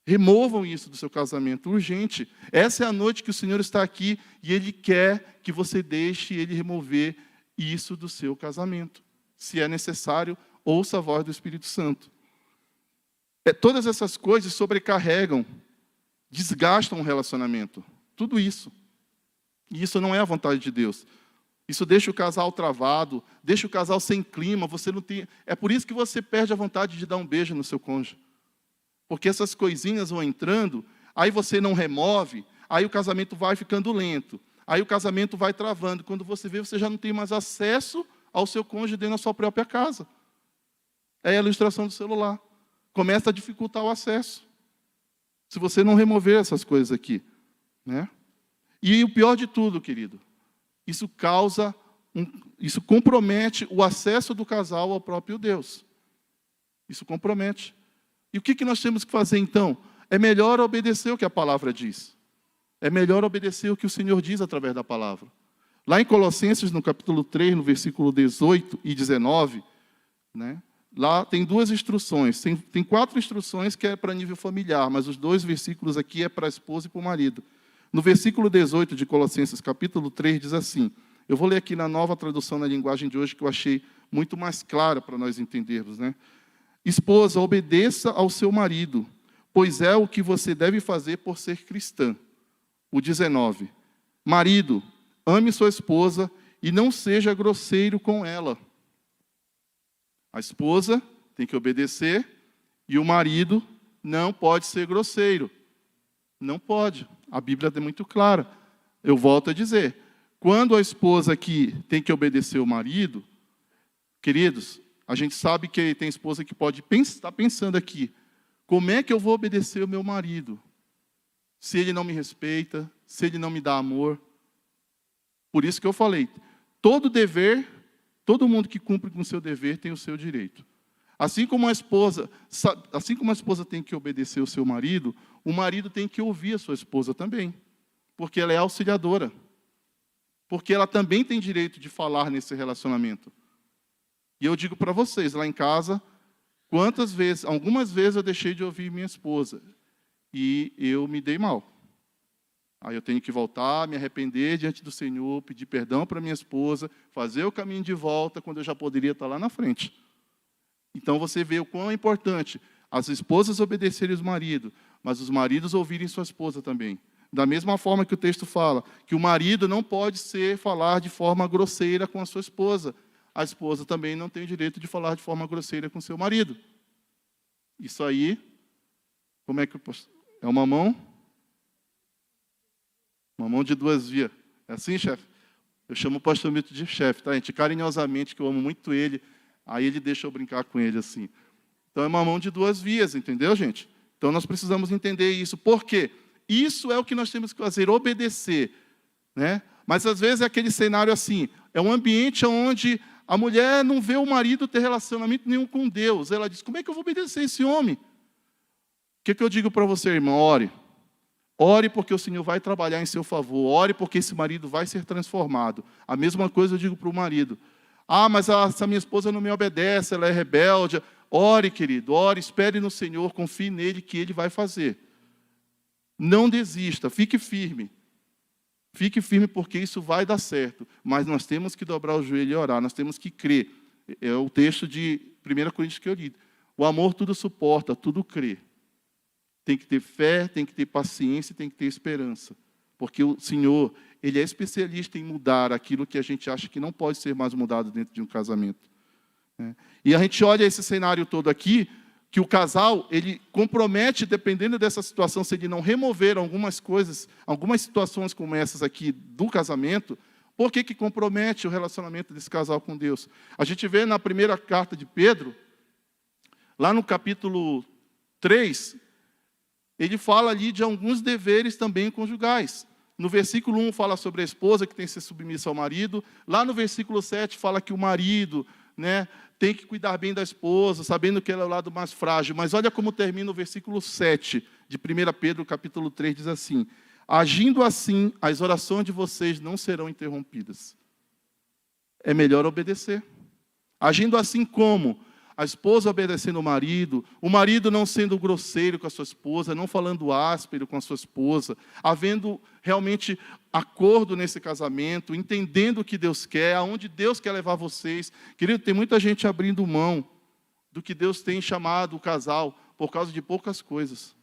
Removam isso do seu casamento, urgente. Essa é a noite que o Senhor está aqui e Ele quer que você deixe Ele remover isso do seu casamento. Se é necessário, ouça a voz do Espírito Santo. Todas essas coisas sobrecarregam, desgastam o relacionamento. Tudo isso. E isso não é a vontade de Deus. Isso deixa o casal travado, deixa o casal sem clima. Você não tem... É por isso que você perde a vontade de dar um beijo no seu cônjuge. Porque essas coisinhas vão entrando, aí você não remove, aí o casamento vai ficando lento. Aí o casamento vai travando. Quando você vê, você já não tem mais acesso ao seu cônjuge dentro da sua própria casa. É a ilustração do celular. Começa a dificultar o acesso. Se você não remover essas coisas aqui, né? E o pior de tudo, querido, isso compromete o acesso do casal ao próprio Deus. Isso compromete. E o que nós temos que fazer então? É melhor obedecer o que a palavra diz. É melhor obedecer o que o Senhor diz através da palavra. Lá em Colossenses, no capítulo 3, no versículo 18 e 19, né? Lá tem duas instruções. Tem 4 instruções que é para nível familiar, mas os 2 versículos aqui é para a esposa e para o marido. No versículo 18 de Colossenses, capítulo 3, diz assim, eu vou ler aqui na nova tradução na linguagem de hoje, que eu achei muito mais clara para nós entendermos, né? Esposa, obedeça ao seu marido, pois é o que você deve fazer por ser cristã. O 19, marido, ame sua esposa e não seja grosseiro com ela. A esposa tem que obedecer e o marido não pode ser grosseiro. Não pode. A Bíblia é muito clara. Eu volto a dizer, quando a esposa aqui tem que obedecer o marido, queridos, a gente sabe que tem esposa que pode estar pensando aqui, como é que eu vou obedecer o meu marido? Se ele não me respeita, se ele não me dá amor. Por isso que eu falei, todo dever, todo mundo que cumpre com o seu dever tem o seu direito. Assim como a esposa tem que obedecer o seu marido, o marido tem que ouvir a sua esposa também, porque ela é auxiliadora. Porque ela também tem direito de falar nesse relacionamento. E eu digo para vocês, lá em casa, algumas vezes eu deixei de ouvir minha esposa. E eu me dei mal. Aí eu tenho que voltar, me arrepender diante do Senhor, pedir perdão para minha esposa, fazer o caminho de volta, quando eu já poderia estar lá na frente. Então você vê o quão é importante as esposas obedecerem os maridos, mas os maridos ouvirem sua esposa também. Da mesma forma que o texto fala, que o marido não pode falar de forma grosseira com a sua esposa. A esposa também não tem o direito de falar de forma grosseira com seu marido. Isso aí, como é que é uma mão? Uma mão de 2 vias. É assim, chefe? Eu chamo o pastor Milton de chefe, tá, gente? Carinhosamente, que eu amo muito ele, aí ele deixa eu brincar com ele assim. Então é uma mão de 2 vias, entendeu, gente? Então nós precisamos entender isso. Por quê? Isso é o que nós temos que fazer, obedecer, né? Mas às vezes é aquele cenário assim, é um ambiente onde a mulher não vê o marido ter relacionamento nenhum com Deus. Ela diz, como é que eu vou obedecer esse homem? O que eu digo para você, irmão? Ore. Ore porque o Senhor vai trabalhar em seu favor. Ore porque esse marido vai ser transformado. A mesma coisa eu digo para o marido. Ah, mas essa minha esposa não me obedece, ela é rebelde. Ore, querido, ore, espere no Senhor, confie nele que Ele vai fazer. Não desista, fique firme. Fique firme porque isso vai dar certo. Mas nós temos que dobrar o joelho e orar, nós temos que crer. É o texto de 1 Coríntios que eu li. O amor tudo suporta, tudo crê. Tem que ter fé, tem que ter paciência, tem que ter esperança. Porque o Senhor, Ele é especialista em mudar aquilo que a gente acha que não pode ser mais mudado dentro de um casamento. E a gente olha esse cenário todo aqui, que o casal, ele compromete, dependendo dessa situação, se ele não remover algumas coisas, algumas situações como essas aqui do casamento, por que compromete o relacionamento desse casal com Deus? A gente vê na primeira carta de Pedro, lá no capítulo 3, ele fala ali de alguns deveres também conjugais. No versículo 1 fala sobre a esposa que tem que ser submissa ao marido. Lá no versículo 7 fala que o marido, tem que cuidar bem da esposa, sabendo que ela é o lado mais frágil. Mas olha como termina o versículo 7 de 1 Pedro, capítulo 3, diz assim: agindo assim, as orações de vocês não serão interrompidas. É melhor obedecer. Agindo assim como? A esposa obedecendo o marido não sendo grosseiro com a sua esposa, não falando áspero com a sua esposa, havendo realmente acordo nesse casamento, entendendo o que Deus quer, aonde Deus quer levar vocês. Querido, tem muita gente abrindo mão do que Deus tem chamado o casal por causa de poucas coisas.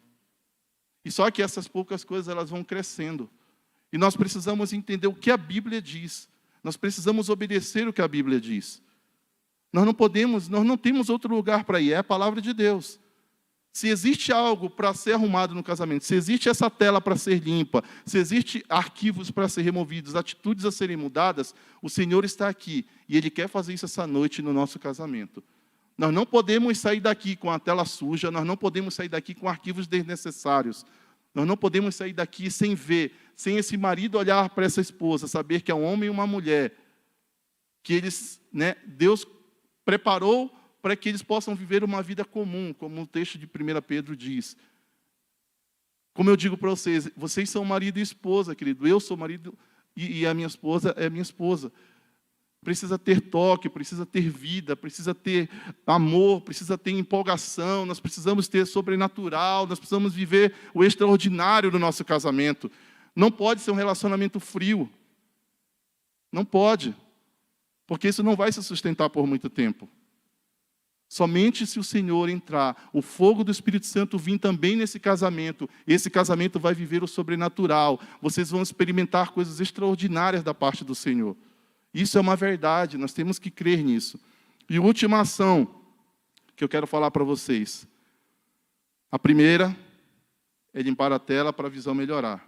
E só que essas poucas coisas elas vão crescendo. E nós precisamos entender o que a Bíblia diz. Nós precisamos obedecer o que a Bíblia diz. Nós não temos outro lugar para ir, é a palavra de Deus. Se existe algo para ser arrumado no casamento, se existe essa tela para ser limpa, se existe arquivos para ser removidos, atitudes a serem mudadas, o Senhor está aqui e Ele quer fazer isso essa noite no nosso casamento. Nós não podemos sair daqui com a tela suja, nós não podemos sair daqui com arquivos desnecessários, nós não podemos sair daqui sem ver, sem esse marido olhar para essa esposa, saber que é um homem e uma mulher, que eles, Deus preparou para que eles possam viver uma vida comum, como o texto de 1 Pedro diz. Como eu digo para vocês, vocês são marido e esposa, querido. Eu sou marido e a minha esposa é minha esposa. Precisa ter toque, precisa ter vida, precisa ter amor, precisa ter empolgação, nós precisamos ter sobrenatural, nós precisamos viver o extraordinário do nosso casamento. Não pode ser um relacionamento frio. Não pode. Porque isso não vai se sustentar por muito tempo. Somente se o Senhor entrar, o fogo do Espírito Santo vir também nesse casamento, esse casamento vai viver o sobrenatural. Vocês vão experimentar coisas extraordinárias da parte do Senhor. Isso é uma verdade, nós temos que crer nisso. E a última ação que eu quero falar para vocês. A primeira é limpar a tela para a visão melhorar.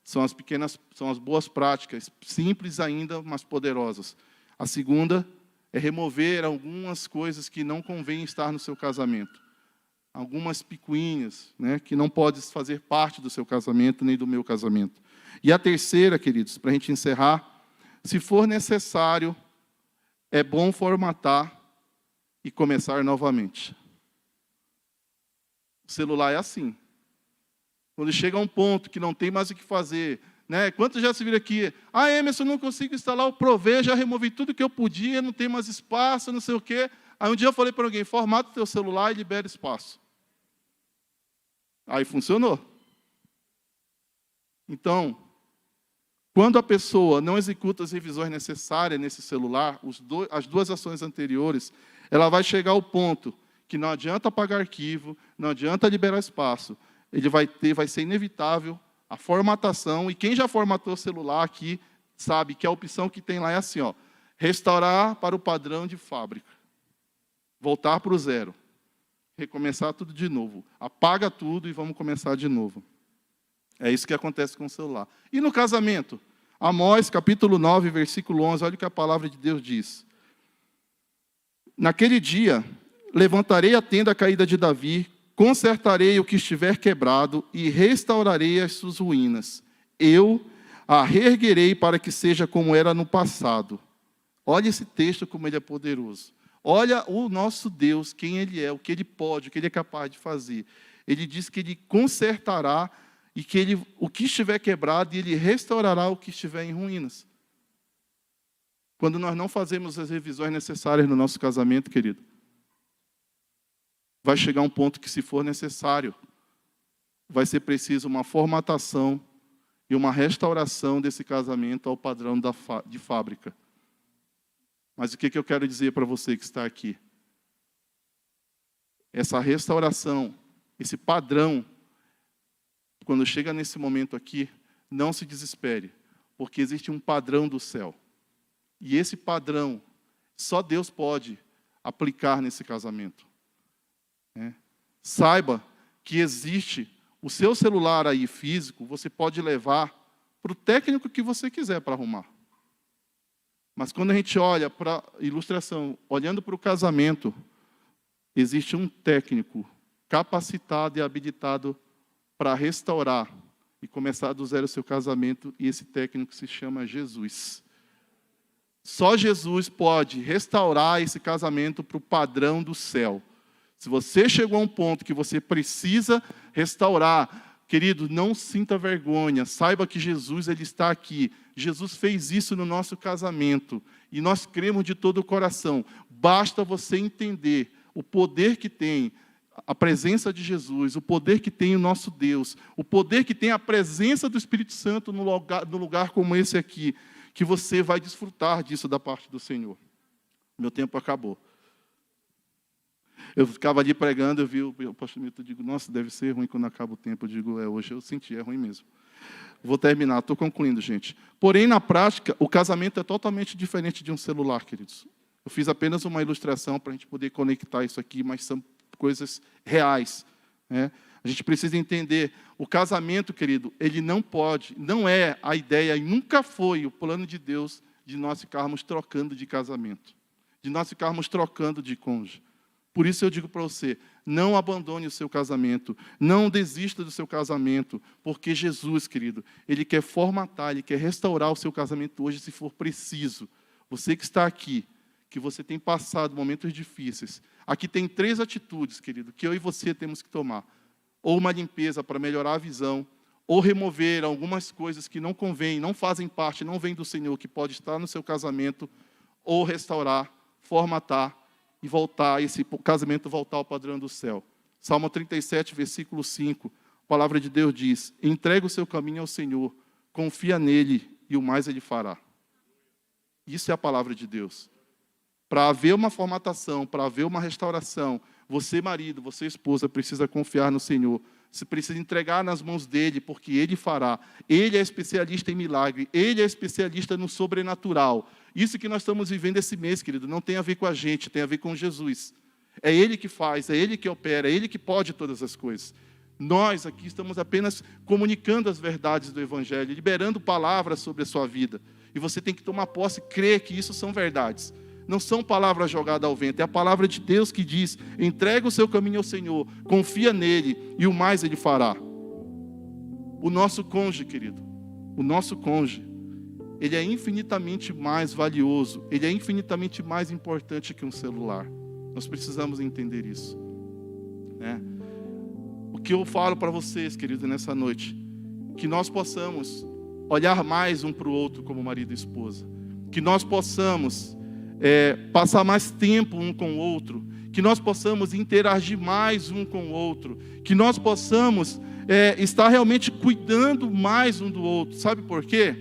São as boas práticas, simples ainda, mas poderosas. A segunda é remover algumas coisas que não convém estar no seu casamento. Algumas picuinhas, que não podem fazer parte do seu casamento, nem do meu casamento. E a terceira, queridos, para a gente encerrar, se for necessário, é bom formatar e começar novamente. O celular é assim. Quando chega a um ponto que não tem mais o que fazer, Quantos já se viram aqui? Emerson, não consigo instalar o Provê, já removi tudo que eu podia, não tem mais espaço, não sei o quê. Aí um dia eu falei para alguém, formata o teu celular e libera espaço. Aí funcionou. Então, quando a pessoa não executa as revisões necessárias nesse celular, as duas ações anteriores, ela vai chegar ao ponto que não adianta apagar arquivo, não adianta liberar espaço. Vai ser inevitável a formatação, e quem já formatou o celular aqui sabe que a opção que tem lá é assim, restaurar para o padrão de fábrica, voltar para o zero, recomeçar tudo de novo, apaga tudo e vamos começar de novo. É isso que acontece com o celular. E no casamento? Amós, capítulo 9, versículo 11, olha o que a palavra de Deus diz. Naquele dia, levantarei a tenda caída de Davi, consertarei o que estiver quebrado e restaurarei as suas ruínas. Eu a reerguerei para que seja como era no passado, Olha esse texto como ele é poderoso. Olha o nosso Deus, quem Ele é, o que Ele pode, o que Ele é capaz de fazer. Ele diz que Ele consertará e que o que estiver quebrado, Ele restaurará o que estiver em ruínas. Quando nós não fazemos as revisões necessárias no nosso casamento, querido, vai chegar um ponto que, se for necessário, vai ser preciso uma formatação e uma restauração desse casamento ao padrão de fábrica. Mas o que eu quero dizer para você que está aqui? Essa restauração, esse padrão, quando chega nesse momento aqui, não se desespere, porque existe um padrão do céu. E esse padrão, só Deus pode aplicar nesse casamento. Saiba que existe o seu celular aí físico, você pode levar para o técnico que você quiser para arrumar. Mas quando a gente olha para a ilustração, olhando para o casamento, existe um técnico capacitado e habilitado para restaurar e começar do zero o seu casamento, e esse técnico se chama Jesus. Só Jesus pode restaurar esse casamento para o padrão do céu. Se você chegou a um ponto que você precisa restaurar, querido, não sinta vergonha, saiba que Jesus, Ele está aqui. Jesus fez isso no nosso casamento, e nós cremos de todo o coração. Basta você entender o poder que tem a presença de Jesus, o poder que tem o nosso Deus, o poder que tem a presença do Espírito Santo no lugar como esse aqui, que você vai desfrutar disso da parte do Senhor. Meu tempo acabou. Eu ficava ali pregando, eu vi o pastor Milton, eu digo, nossa, deve ser ruim quando acaba o tempo. Eu digo, hoje eu senti, é ruim mesmo. Vou terminar, estou concluindo, gente. Porém, na prática, o casamento é totalmente diferente de um celular, queridos. Eu fiz apenas uma ilustração para a gente poder conectar isso aqui, mas são coisas reais. A gente precisa entender, o casamento, querido, ele não é a ideia, e nunca foi o plano de Deus de nós ficarmos trocando de casamento, de nós ficarmos trocando de cônjuge. Por isso eu digo para você, não abandone o seu casamento, não desista do seu casamento, porque Jesus, querido, Ele quer formatar, Ele quer restaurar o seu casamento hoje, se for preciso. Você que está aqui, que você tem passado momentos difíceis, aqui tem 3 atitudes, querido, que eu e você temos que tomar. Ou uma limpeza para melhorar a visão, ou remover algumas coisas que não convêm, não fazem parte, não vêm do Senhor, que pode estar no seu casamento, ou restaurar, formatar, e voltar, esse casamento voltar ao padrão do céu. Salmo 37, versículo 5, a palavra de Deus diz, entrega o seu caminho ao Senhor, confia nele e o mais Ele fará. Isso é a palavra de Deus. Para haver uma formatação, para haver uma restauração, você marido, você esposa, precisa confiar no Senhor. Você precisa entregar nas mãos dEle, porque Ele fará. Ele é especialista em milagre, Ele é especialista no sobrenatural. Isso que nós estamos vivendo esse mês, querido, não tem a ver com a gente, tem a ver com Jesus. É Ele que faz, é Ele que opera, é Ele que pode todas as coisas. Nós aqui estamos apenas comunicando as verdades do Evangelho, liberando palavras sobre a sua vida. E você tem que tomar posse e crer que isso são verdades. Não são palavras jogadas ao vento, é a palavra de Deus que diz, entrega o seu caminho ao Senhor, confia nele e o mais Ele fará. O nosso cônjuge, querido, o nosso cônjuge, ele é infinitamente mais valioso, ele é infinitamente mais importante que um celular. Nós precisamos entender isso. O que eu falo para vocês, querido, nessa noite, que nós possamos olhar mais um para o outro como marido e esposa, que nós possamos passar mais tempo um com o outro, que nós possamos interagir mais um com o outro, que nós possamos estar realmente cuidando mais um do outro. Sabe por quê?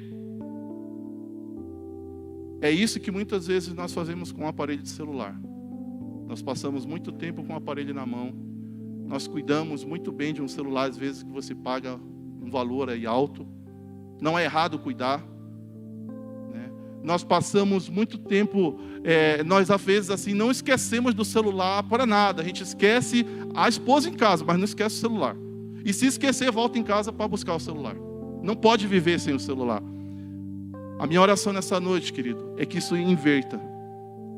É isso que muitas vezes nós fazemos com o aparelho de celular. Nós passamos muito tempo com o aparelho na mão, nós cuidamos muito bem de um celular, às vezes que você paga um valor aí alto, não é errado cuidar. Nós passamos muito tempo, nós às vezes assim, não esquecemos do celular para nada. A gente esquece a esposa em casa, mas não esquece o celular. E se esquecer, volta em casa para buscar o celular. Não pode viver sem o celular. A minha oração nessa noite, querido, é que isso inverta.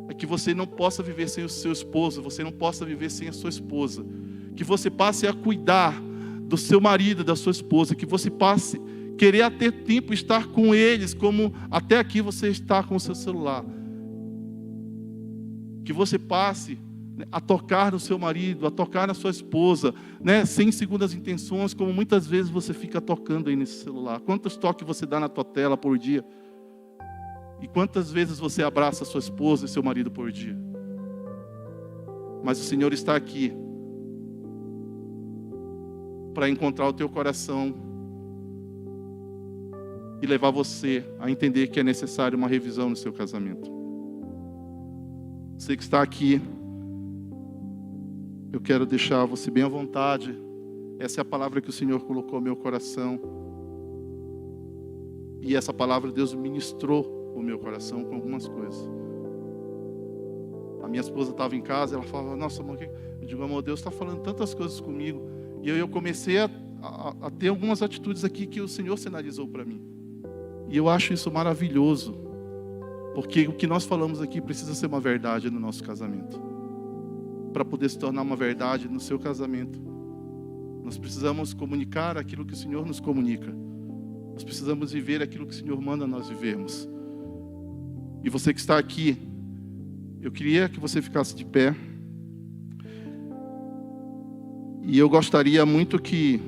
É que você não possa viver sem o seu esposo, você não possa viver sem a sua esposa. Que você passe a cuidar do seu marido, da sua esposa, que você passe querer ter tempo estar com eles, como até aqui você está com o seu celular. Que você passe a tocar no seu marido, a tocar na sua esposa, né? Sem segundas intenções, como muitas vezes você fica tocando aí nesse celular. Quantos toques você dá na tua tela por dia? E quantas vezes você abraça a sua esposa e seu marido por dia? Mas o Senhor está aqui para encontrar o teu coração e levar você a entender que é necessário uma revisão no seu casamento. Você que está aqui, eu quero deixar você bem à vontade. Essa é a palavra que o Senhor colocou no meu coração. E essa palavra Deus ministrou o meu coração com algumas coisas. A minha esposa estava em casa, ela falava, nossa, amor, eu digo, amor, Deus está falando tantas coisas comigo. E eu comecei a ter algumas atitudes aqui que o Senhor sinalizou para mim. E eu acho isso maravilhoso. Porque o que nós falamos aqui precisa ser uma verdade no nosso casamento. Para poder se tornar uma verdade no seu casamento, nós precisamos comunicar aquilo que o Senhor nos comunica. Nós precisamos viver aquilo que o Senhor manda nós vivermos. E você que está aqui, eu queria que você ficasse de pé. E eu gostaria muito que,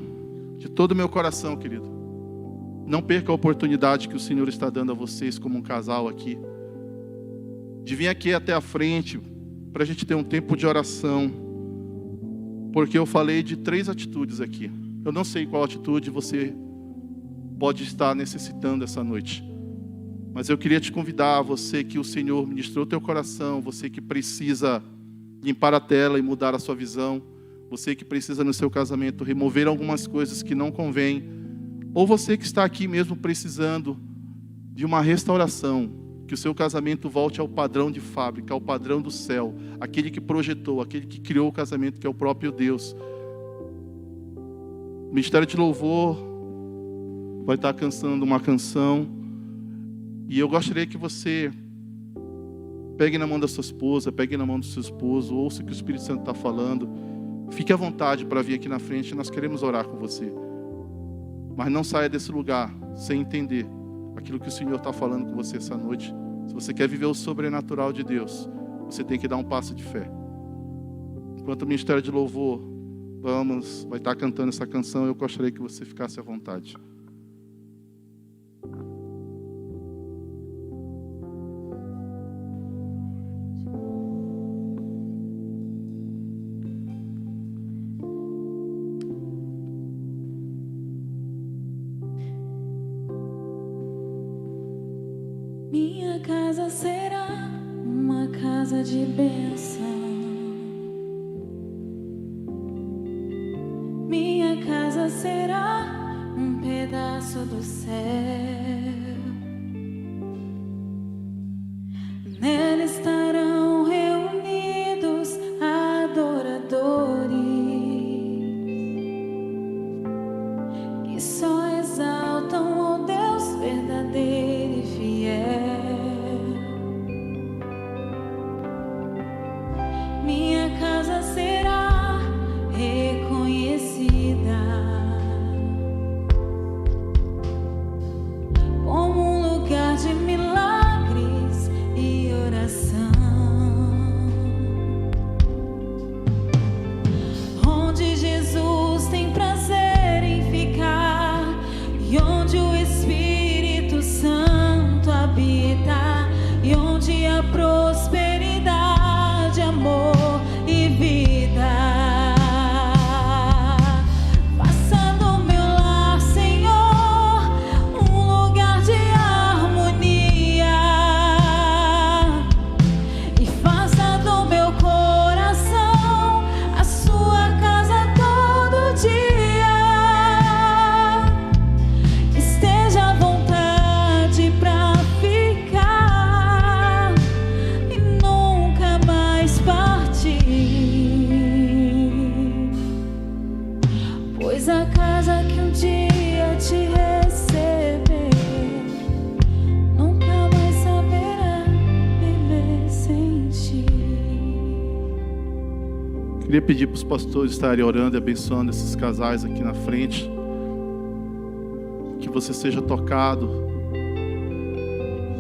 de todo o meu coração, querido, não perca a oportunidade que o Senhor está dando a vocês como um casal aqui, de vir aqui até a frente, para a gente ter um tempo de oração, porque eu falei de 3 atitudes aqui. Eu não sei qual atitude você pode estar necessitando essa noite, mas eu queria te convidar, você que o Senhor ministrou o teu coração, você que precisa limpar a tela e mudar a sua visão, você que precisa no seu casamento remover algumas coisas que não convêm, ou você que está aqui mesmo precisando de uma restauração, que o seu casamento volte ao padrão de fábrica, ao padrão do céu, aquele que projetou, aquele que criou o casamento, que é o próprio Deus. O Ministério de Louvor vai estar cantando uma canção, e eu gostaria que você pegue na mão da sua esposa, pegue na mão do seu esposo, ouça o que o Espírito Santo está falando, fique à vontade para vir aqui na frente, nós queremos orar com você. Mas não saia desse lugar sem entender aquilo que o Senhor está falando com você essa noite. Se você quer viver o sobrenatural de Deus, você tem que dar um passo de fé. Enquanto o Ministério de Louvor vai estar cantando essa canção, eu gostaria que você ficasse à vontade. Minha casa será uma casa de bênção. Minha casa será um pedaço do céu. Nela estarão reunidos adoradores que só exaltam o Deus verdadeiro e fiel. Minha casa será reconhecida como um lugar de milagres e oração, onde Jesus tem prazer em ficar e onde o Espírito Santo habita e onde a prosperidade, amor e vida. Faça do meu lar, Senhor, um lugar de harmonia e faça do meu coração a sua casa todo dia. Esteja à vontade pra ficar e nunca mais partir, pois a casa que um dia te receber nunca mais saberá viver sem ti. Queria pedir para os pastores estarem orando e abençoando esses casais aqui na frente. Que você seja tocado,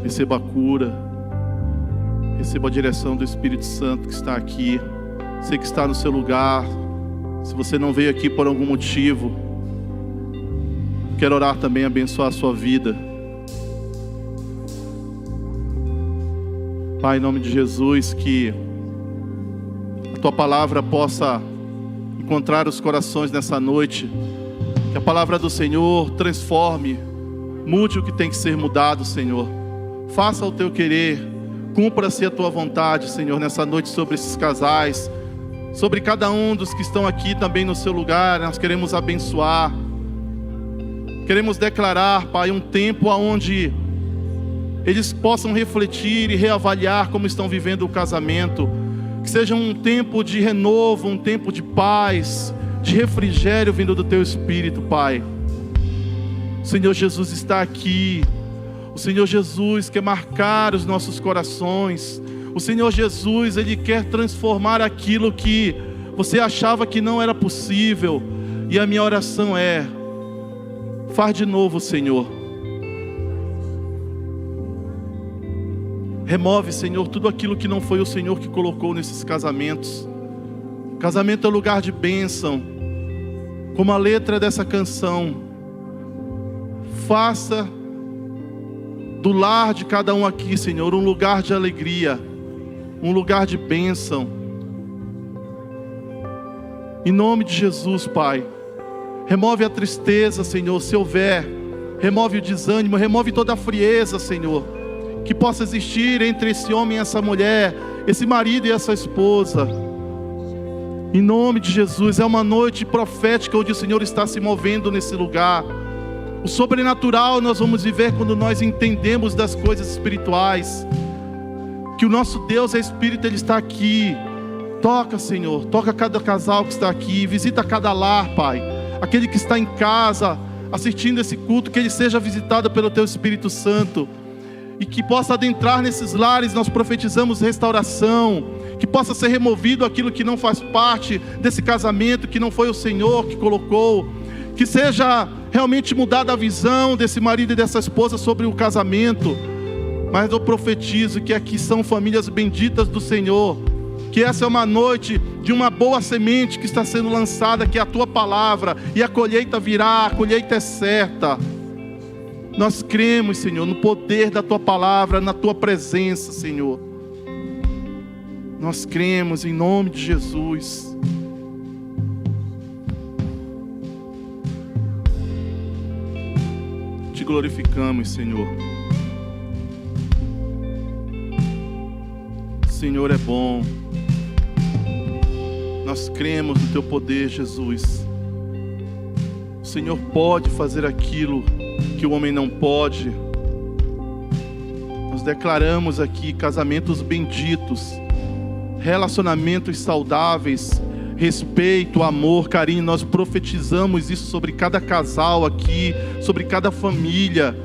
receba a cura, Receba a direção do Espírito Santo que está aqui. Você que está no seu lugar, se você não veio aqui por algum motivo, quero orar também, abençoar a sua vida. Pai, em nome de Jesus, que a Tua palavra possa encontrar os corações nessa noite. Que a palavra do Senhor transforme, mude o que tem que ser mudado, Senhor. Faça o Teu querer, cumpra-se a Tua vontade, Senhor, nessa noite sobre esses casais, sobre cada um dos que estão aqui também no seu lugar. Nós queremos abençoar, queremos declarar, Pai, um tempo onde eles possam refletir e reavaliar como estão vivendo o casamento. Que seja um tempo de renovo, um tempo de paz, de refrigério vindo do Teu Espírito, Pai. O Senhor Jesus está aqui. O Senhor Jesus quer marcar os nossos corações. O Senhor Jesus, Ele quer transformar aquilo que você achava que não era possível. E a minha oração é: faz de novo, Senhor. Remove, Senhor, tudo aquilo que não foi o Senhor que colocou nesses casamentos. Casamento é lugar de bênção. Como a letra dessa canção. Faça do lar de cada um aqui, Senhor, um lugar de alegria, um lugar de bênção. Em nome de Jesus, Pai. Remove a tristeza, Senhor, se houver. Remove o desânimo, remove toda a frieza, Senhor, que possa existir entre esse homem e essa mulher, esse marido e essa esposa. Em nome de Jesus, é uma noite profética onde o Senhor está se movendo nesse lugar. O sobrenatural nós vamos viver quando nós entendemos das coisas espirituais, que o nosso Deus é Espírito, Ele está aqui. Toca, Senhor, toca cada casal que está aqui, visita cada lar, Pai. Aquele que está em casa assistindo esse culto, que ele seja visitado pelo Teu Espírito Santo, e que possa adentrar nesses lares. Nós profetizamos restauração, que possa ser removido aquilo que não faz parte desse casamento, que não foi o Senhor que colocou, que seja realmente mudada a visão desse marido e dessa esposa sobre o casamento. Mas eu profetizo que aqui são famílias benditas do Senhor, que essa é uma noite de uma boa semente que está sendo lançada, que é a Tua palavra, e a colheita virá, a colheita é certa. Nós cremos, Senhor, no poder da Tua palavra, na Tua presença, Senhor. Nós cremos em nome de Jesus. Te glorificamos, Senhor. O Senhor é bom. Nós cremos no Teu poder, Jesus. O Senhor pode fazer aquilo que o homem não pode. Nós declaramos aqui casamentos benditos, relacionamentos saudáveis, respeito, amor, carinho. Nós profetizamos isso sobre cada casal aqui, sobre cada família.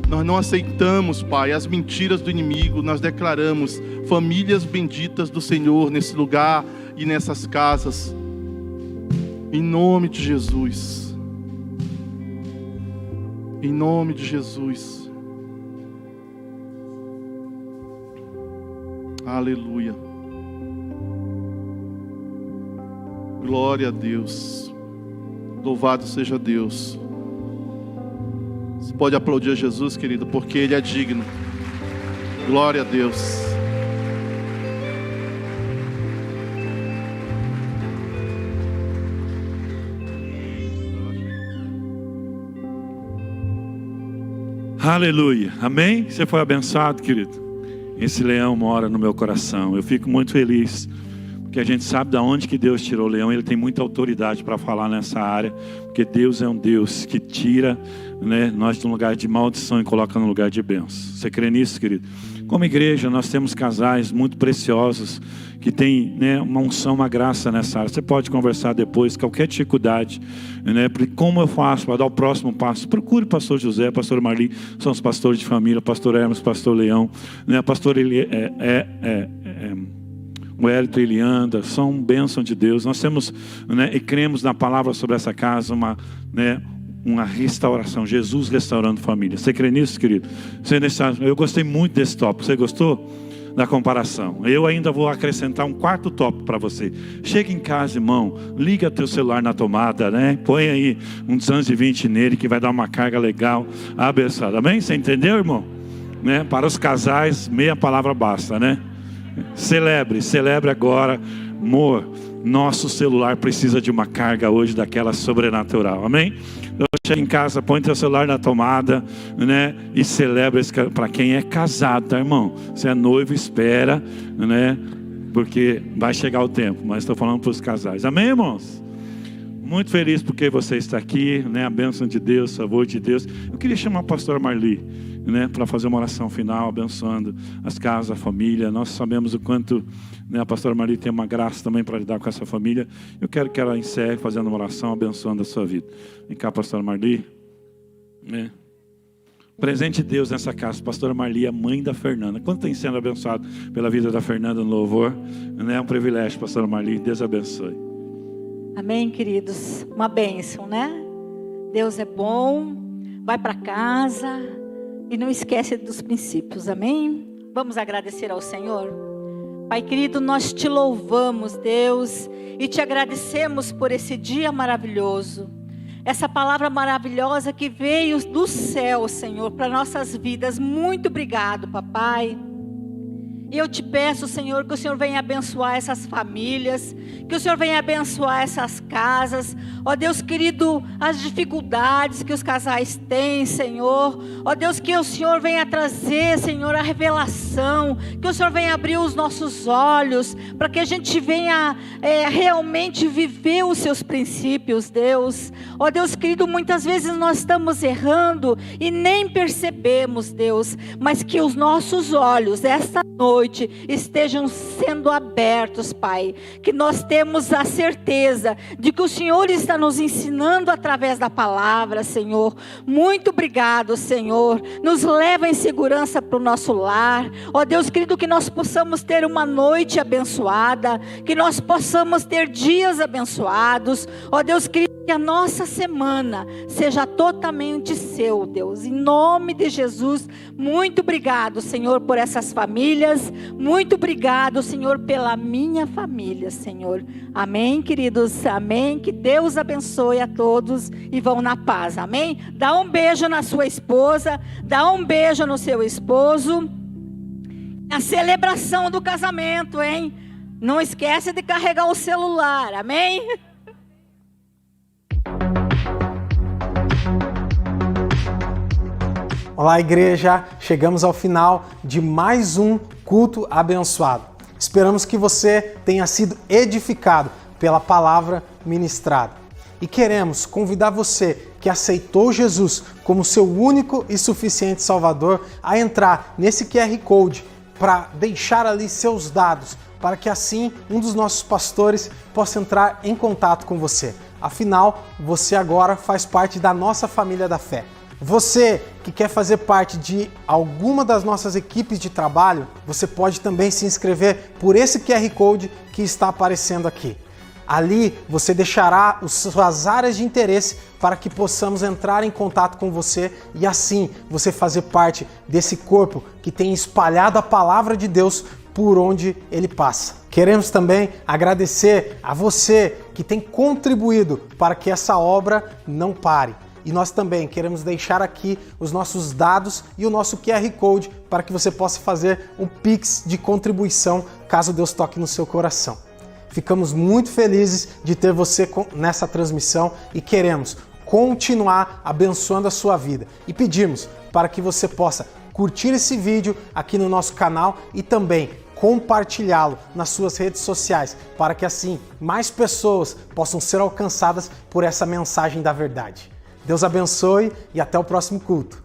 Nós não aceitamos, Pai, as mentiras do inimigo. Nós declaramos famílias benditas do Senhor nesse lugar e nessas casas, em nome de Jesus. Em nome de Jesus. Aleluia. Glória a Deus. Louvado seja Deus. Você pode aplaudir a Jesus, querido, porque Ele é digno. Glória a Deus. Aleluia, amém? Você foi abençoado, querido? Esse leão mora no meu coração. Eu fico muito feliz, porque a gente sabe de onde que Deus tirou o leão. Ele tem muita autoridade para falar nessa área, porque Deus é um Deus que tira, né, nós de um lugar de maldição e coloca no lugar de bênção. Você crê nisso, querido? Como igreja, nós temos casais muito preciosos, que tem, né, uma unção, uma graça nessa área. Você pode conversar depois, qualquer dificuldade, né, como eu faço para dar o próximo passo. Procure o pastor José, pastor Marli, são os pastores de família, pastor Hermes, pastor Leão, né, pastor o Hélito e Elianda, são bênção de Deus. Nós temos, né, e cremos na palavra sobre essa casa, uma restauração, Jesus restaurando família. Você crê nisso, querido? Eu gostei muito desse tópico. Você gostou? da comparação. Eu ainda vou acrescentar um quarto tópico para você. Chega em casa, irmão, liga teu celular na tomada, né? Põe aí um 220 nele que vai dar uma carga legal, abençoada. Amém? Você entendeu, irmão? Né? Para os casais, meia palavra basta, né? Celebre agora, amor. Nosso celular precisa de uma carga hoje daquela sobrenatural, amém? Então, chega em casa, põe teu celular na tomada, né? E celebra para quem é casado, tá, irmão? Você é noivo, espera, né? Porque vai chegar o tempo, mas estou falando para os casais, amém, irmãos? Muito feliz porque você está aqui, né? A bênção de Deus, o favor de Deus. Eu queria chamar o pastor Marli, né? Para fazer uma oração final, abençoando as casas, a família. Nós sabemos o quanto, né, a pastora Marli tem uma graça também para lidar com essa família. Eu quero que ela encerre fazendo uma oração, abençoando a sua vida. Vem cá, pastora Marli. Né? Presente de Deus nessa casa, pastora Marli, a mãe da Fernanda. Quanto tem sendo abençoado pela vida da Fernanda no louvor? Né? É um privilégio, pastora Marli. Deus abençoe. Amém, queridos? Uma bênção, né? Deus é bom. Vai para casa e não esquece dos princípios, amém? Vamos agradecer ao Senhor. Pai querido, nós te louvamos, Deus, e te agradecemos por esse dia maravilhoso. Essa palavra maravilhosa que veio do céu, Senhor, para nossas vidas. Muito obrigado, papai. E eu te peço, Senhor, que o Senhor venha abençoar essas famílias, que o Senhor venha abençoar essas casas. Ó Deus querido, as dificuldades que os casais têm, Senhor. Ó Deus, que o Senhor venha trazer, Senhor, a revelação. Que o Senhor venha abrir os nossos olhos, para que a gente venha realmente viver os seus princípios, Deus. Ó Deus querido, muitas vezes nós estamos errando e nem percebemos, Deus. Mas que os nossos olhos, esta noite, estejam sendo abertos, Pai, que nós temos a certeza de que o Senhor está nos ensinando através da palavra, Senhor. Muito obrigado, Senhor. Nos leva em segurança para o nosso lar. Ó Deus querido, que nós possamos ter uma noite abençoada, que nós possamos ter dias abençoados. Ó Deus querido, que a nossa semana seja totalmente seu, Deus, em nome de Jesus. Muito obrigado, Senhor, por essas famílias. Muito obrigado, Senhor, pela minha família, Senhor. Amém, queridos, amém. Que Deus abençoe a todos e vão na paz, amém. Dá um beijo na sua esposa, dá um beijo no seu esposo. A celebração do casamento, hein? Não esquece de carregar o celular, amém. Olá, igreja! Chegamos ao final de mais um culto abençoado. Esperamos que você tenha sido edificado pela palavra ministrada. E queremos convidar você que aceitou Jesus como seu único e suficiente Salvador a entrar nesse QR Code para deixar ali seus dados, para que assim um dos nossos pastores possa entrar em contato com você. Afinal, você agora faz parte da nossa família da fé. Você que quer fazer parte de alguma das nossas equipes de trabalho, você pode também se inscrever por esse QR Code que está aparecendo aqui. Ali você deixará suas áreas de interesse para que possamos entrar em contato com você e assim você fazer parte desse corpo que tem espalhado a palavra de Deus por onde ele passa. Queremos também agradecer a você que tem contribuído para que essa obra não pare. E nós também queremos deixar aqui os nossos dados e o nosso QR Code para que você possa fazer um Pix de contribuição caso Deus toque no seu coração. Ficamos muito felizes de ter você nessa transmissão e queremos continuar abençoando a sua vida. E pedimos para que você possa curtir esse vídeo aqui no nosso canal e também compartilhá-lo nas suas redes sociais, para que assim mais pessoas possam ser alcançadas por essa mensagem da verdade. Deus abençoe e até o próximo culto.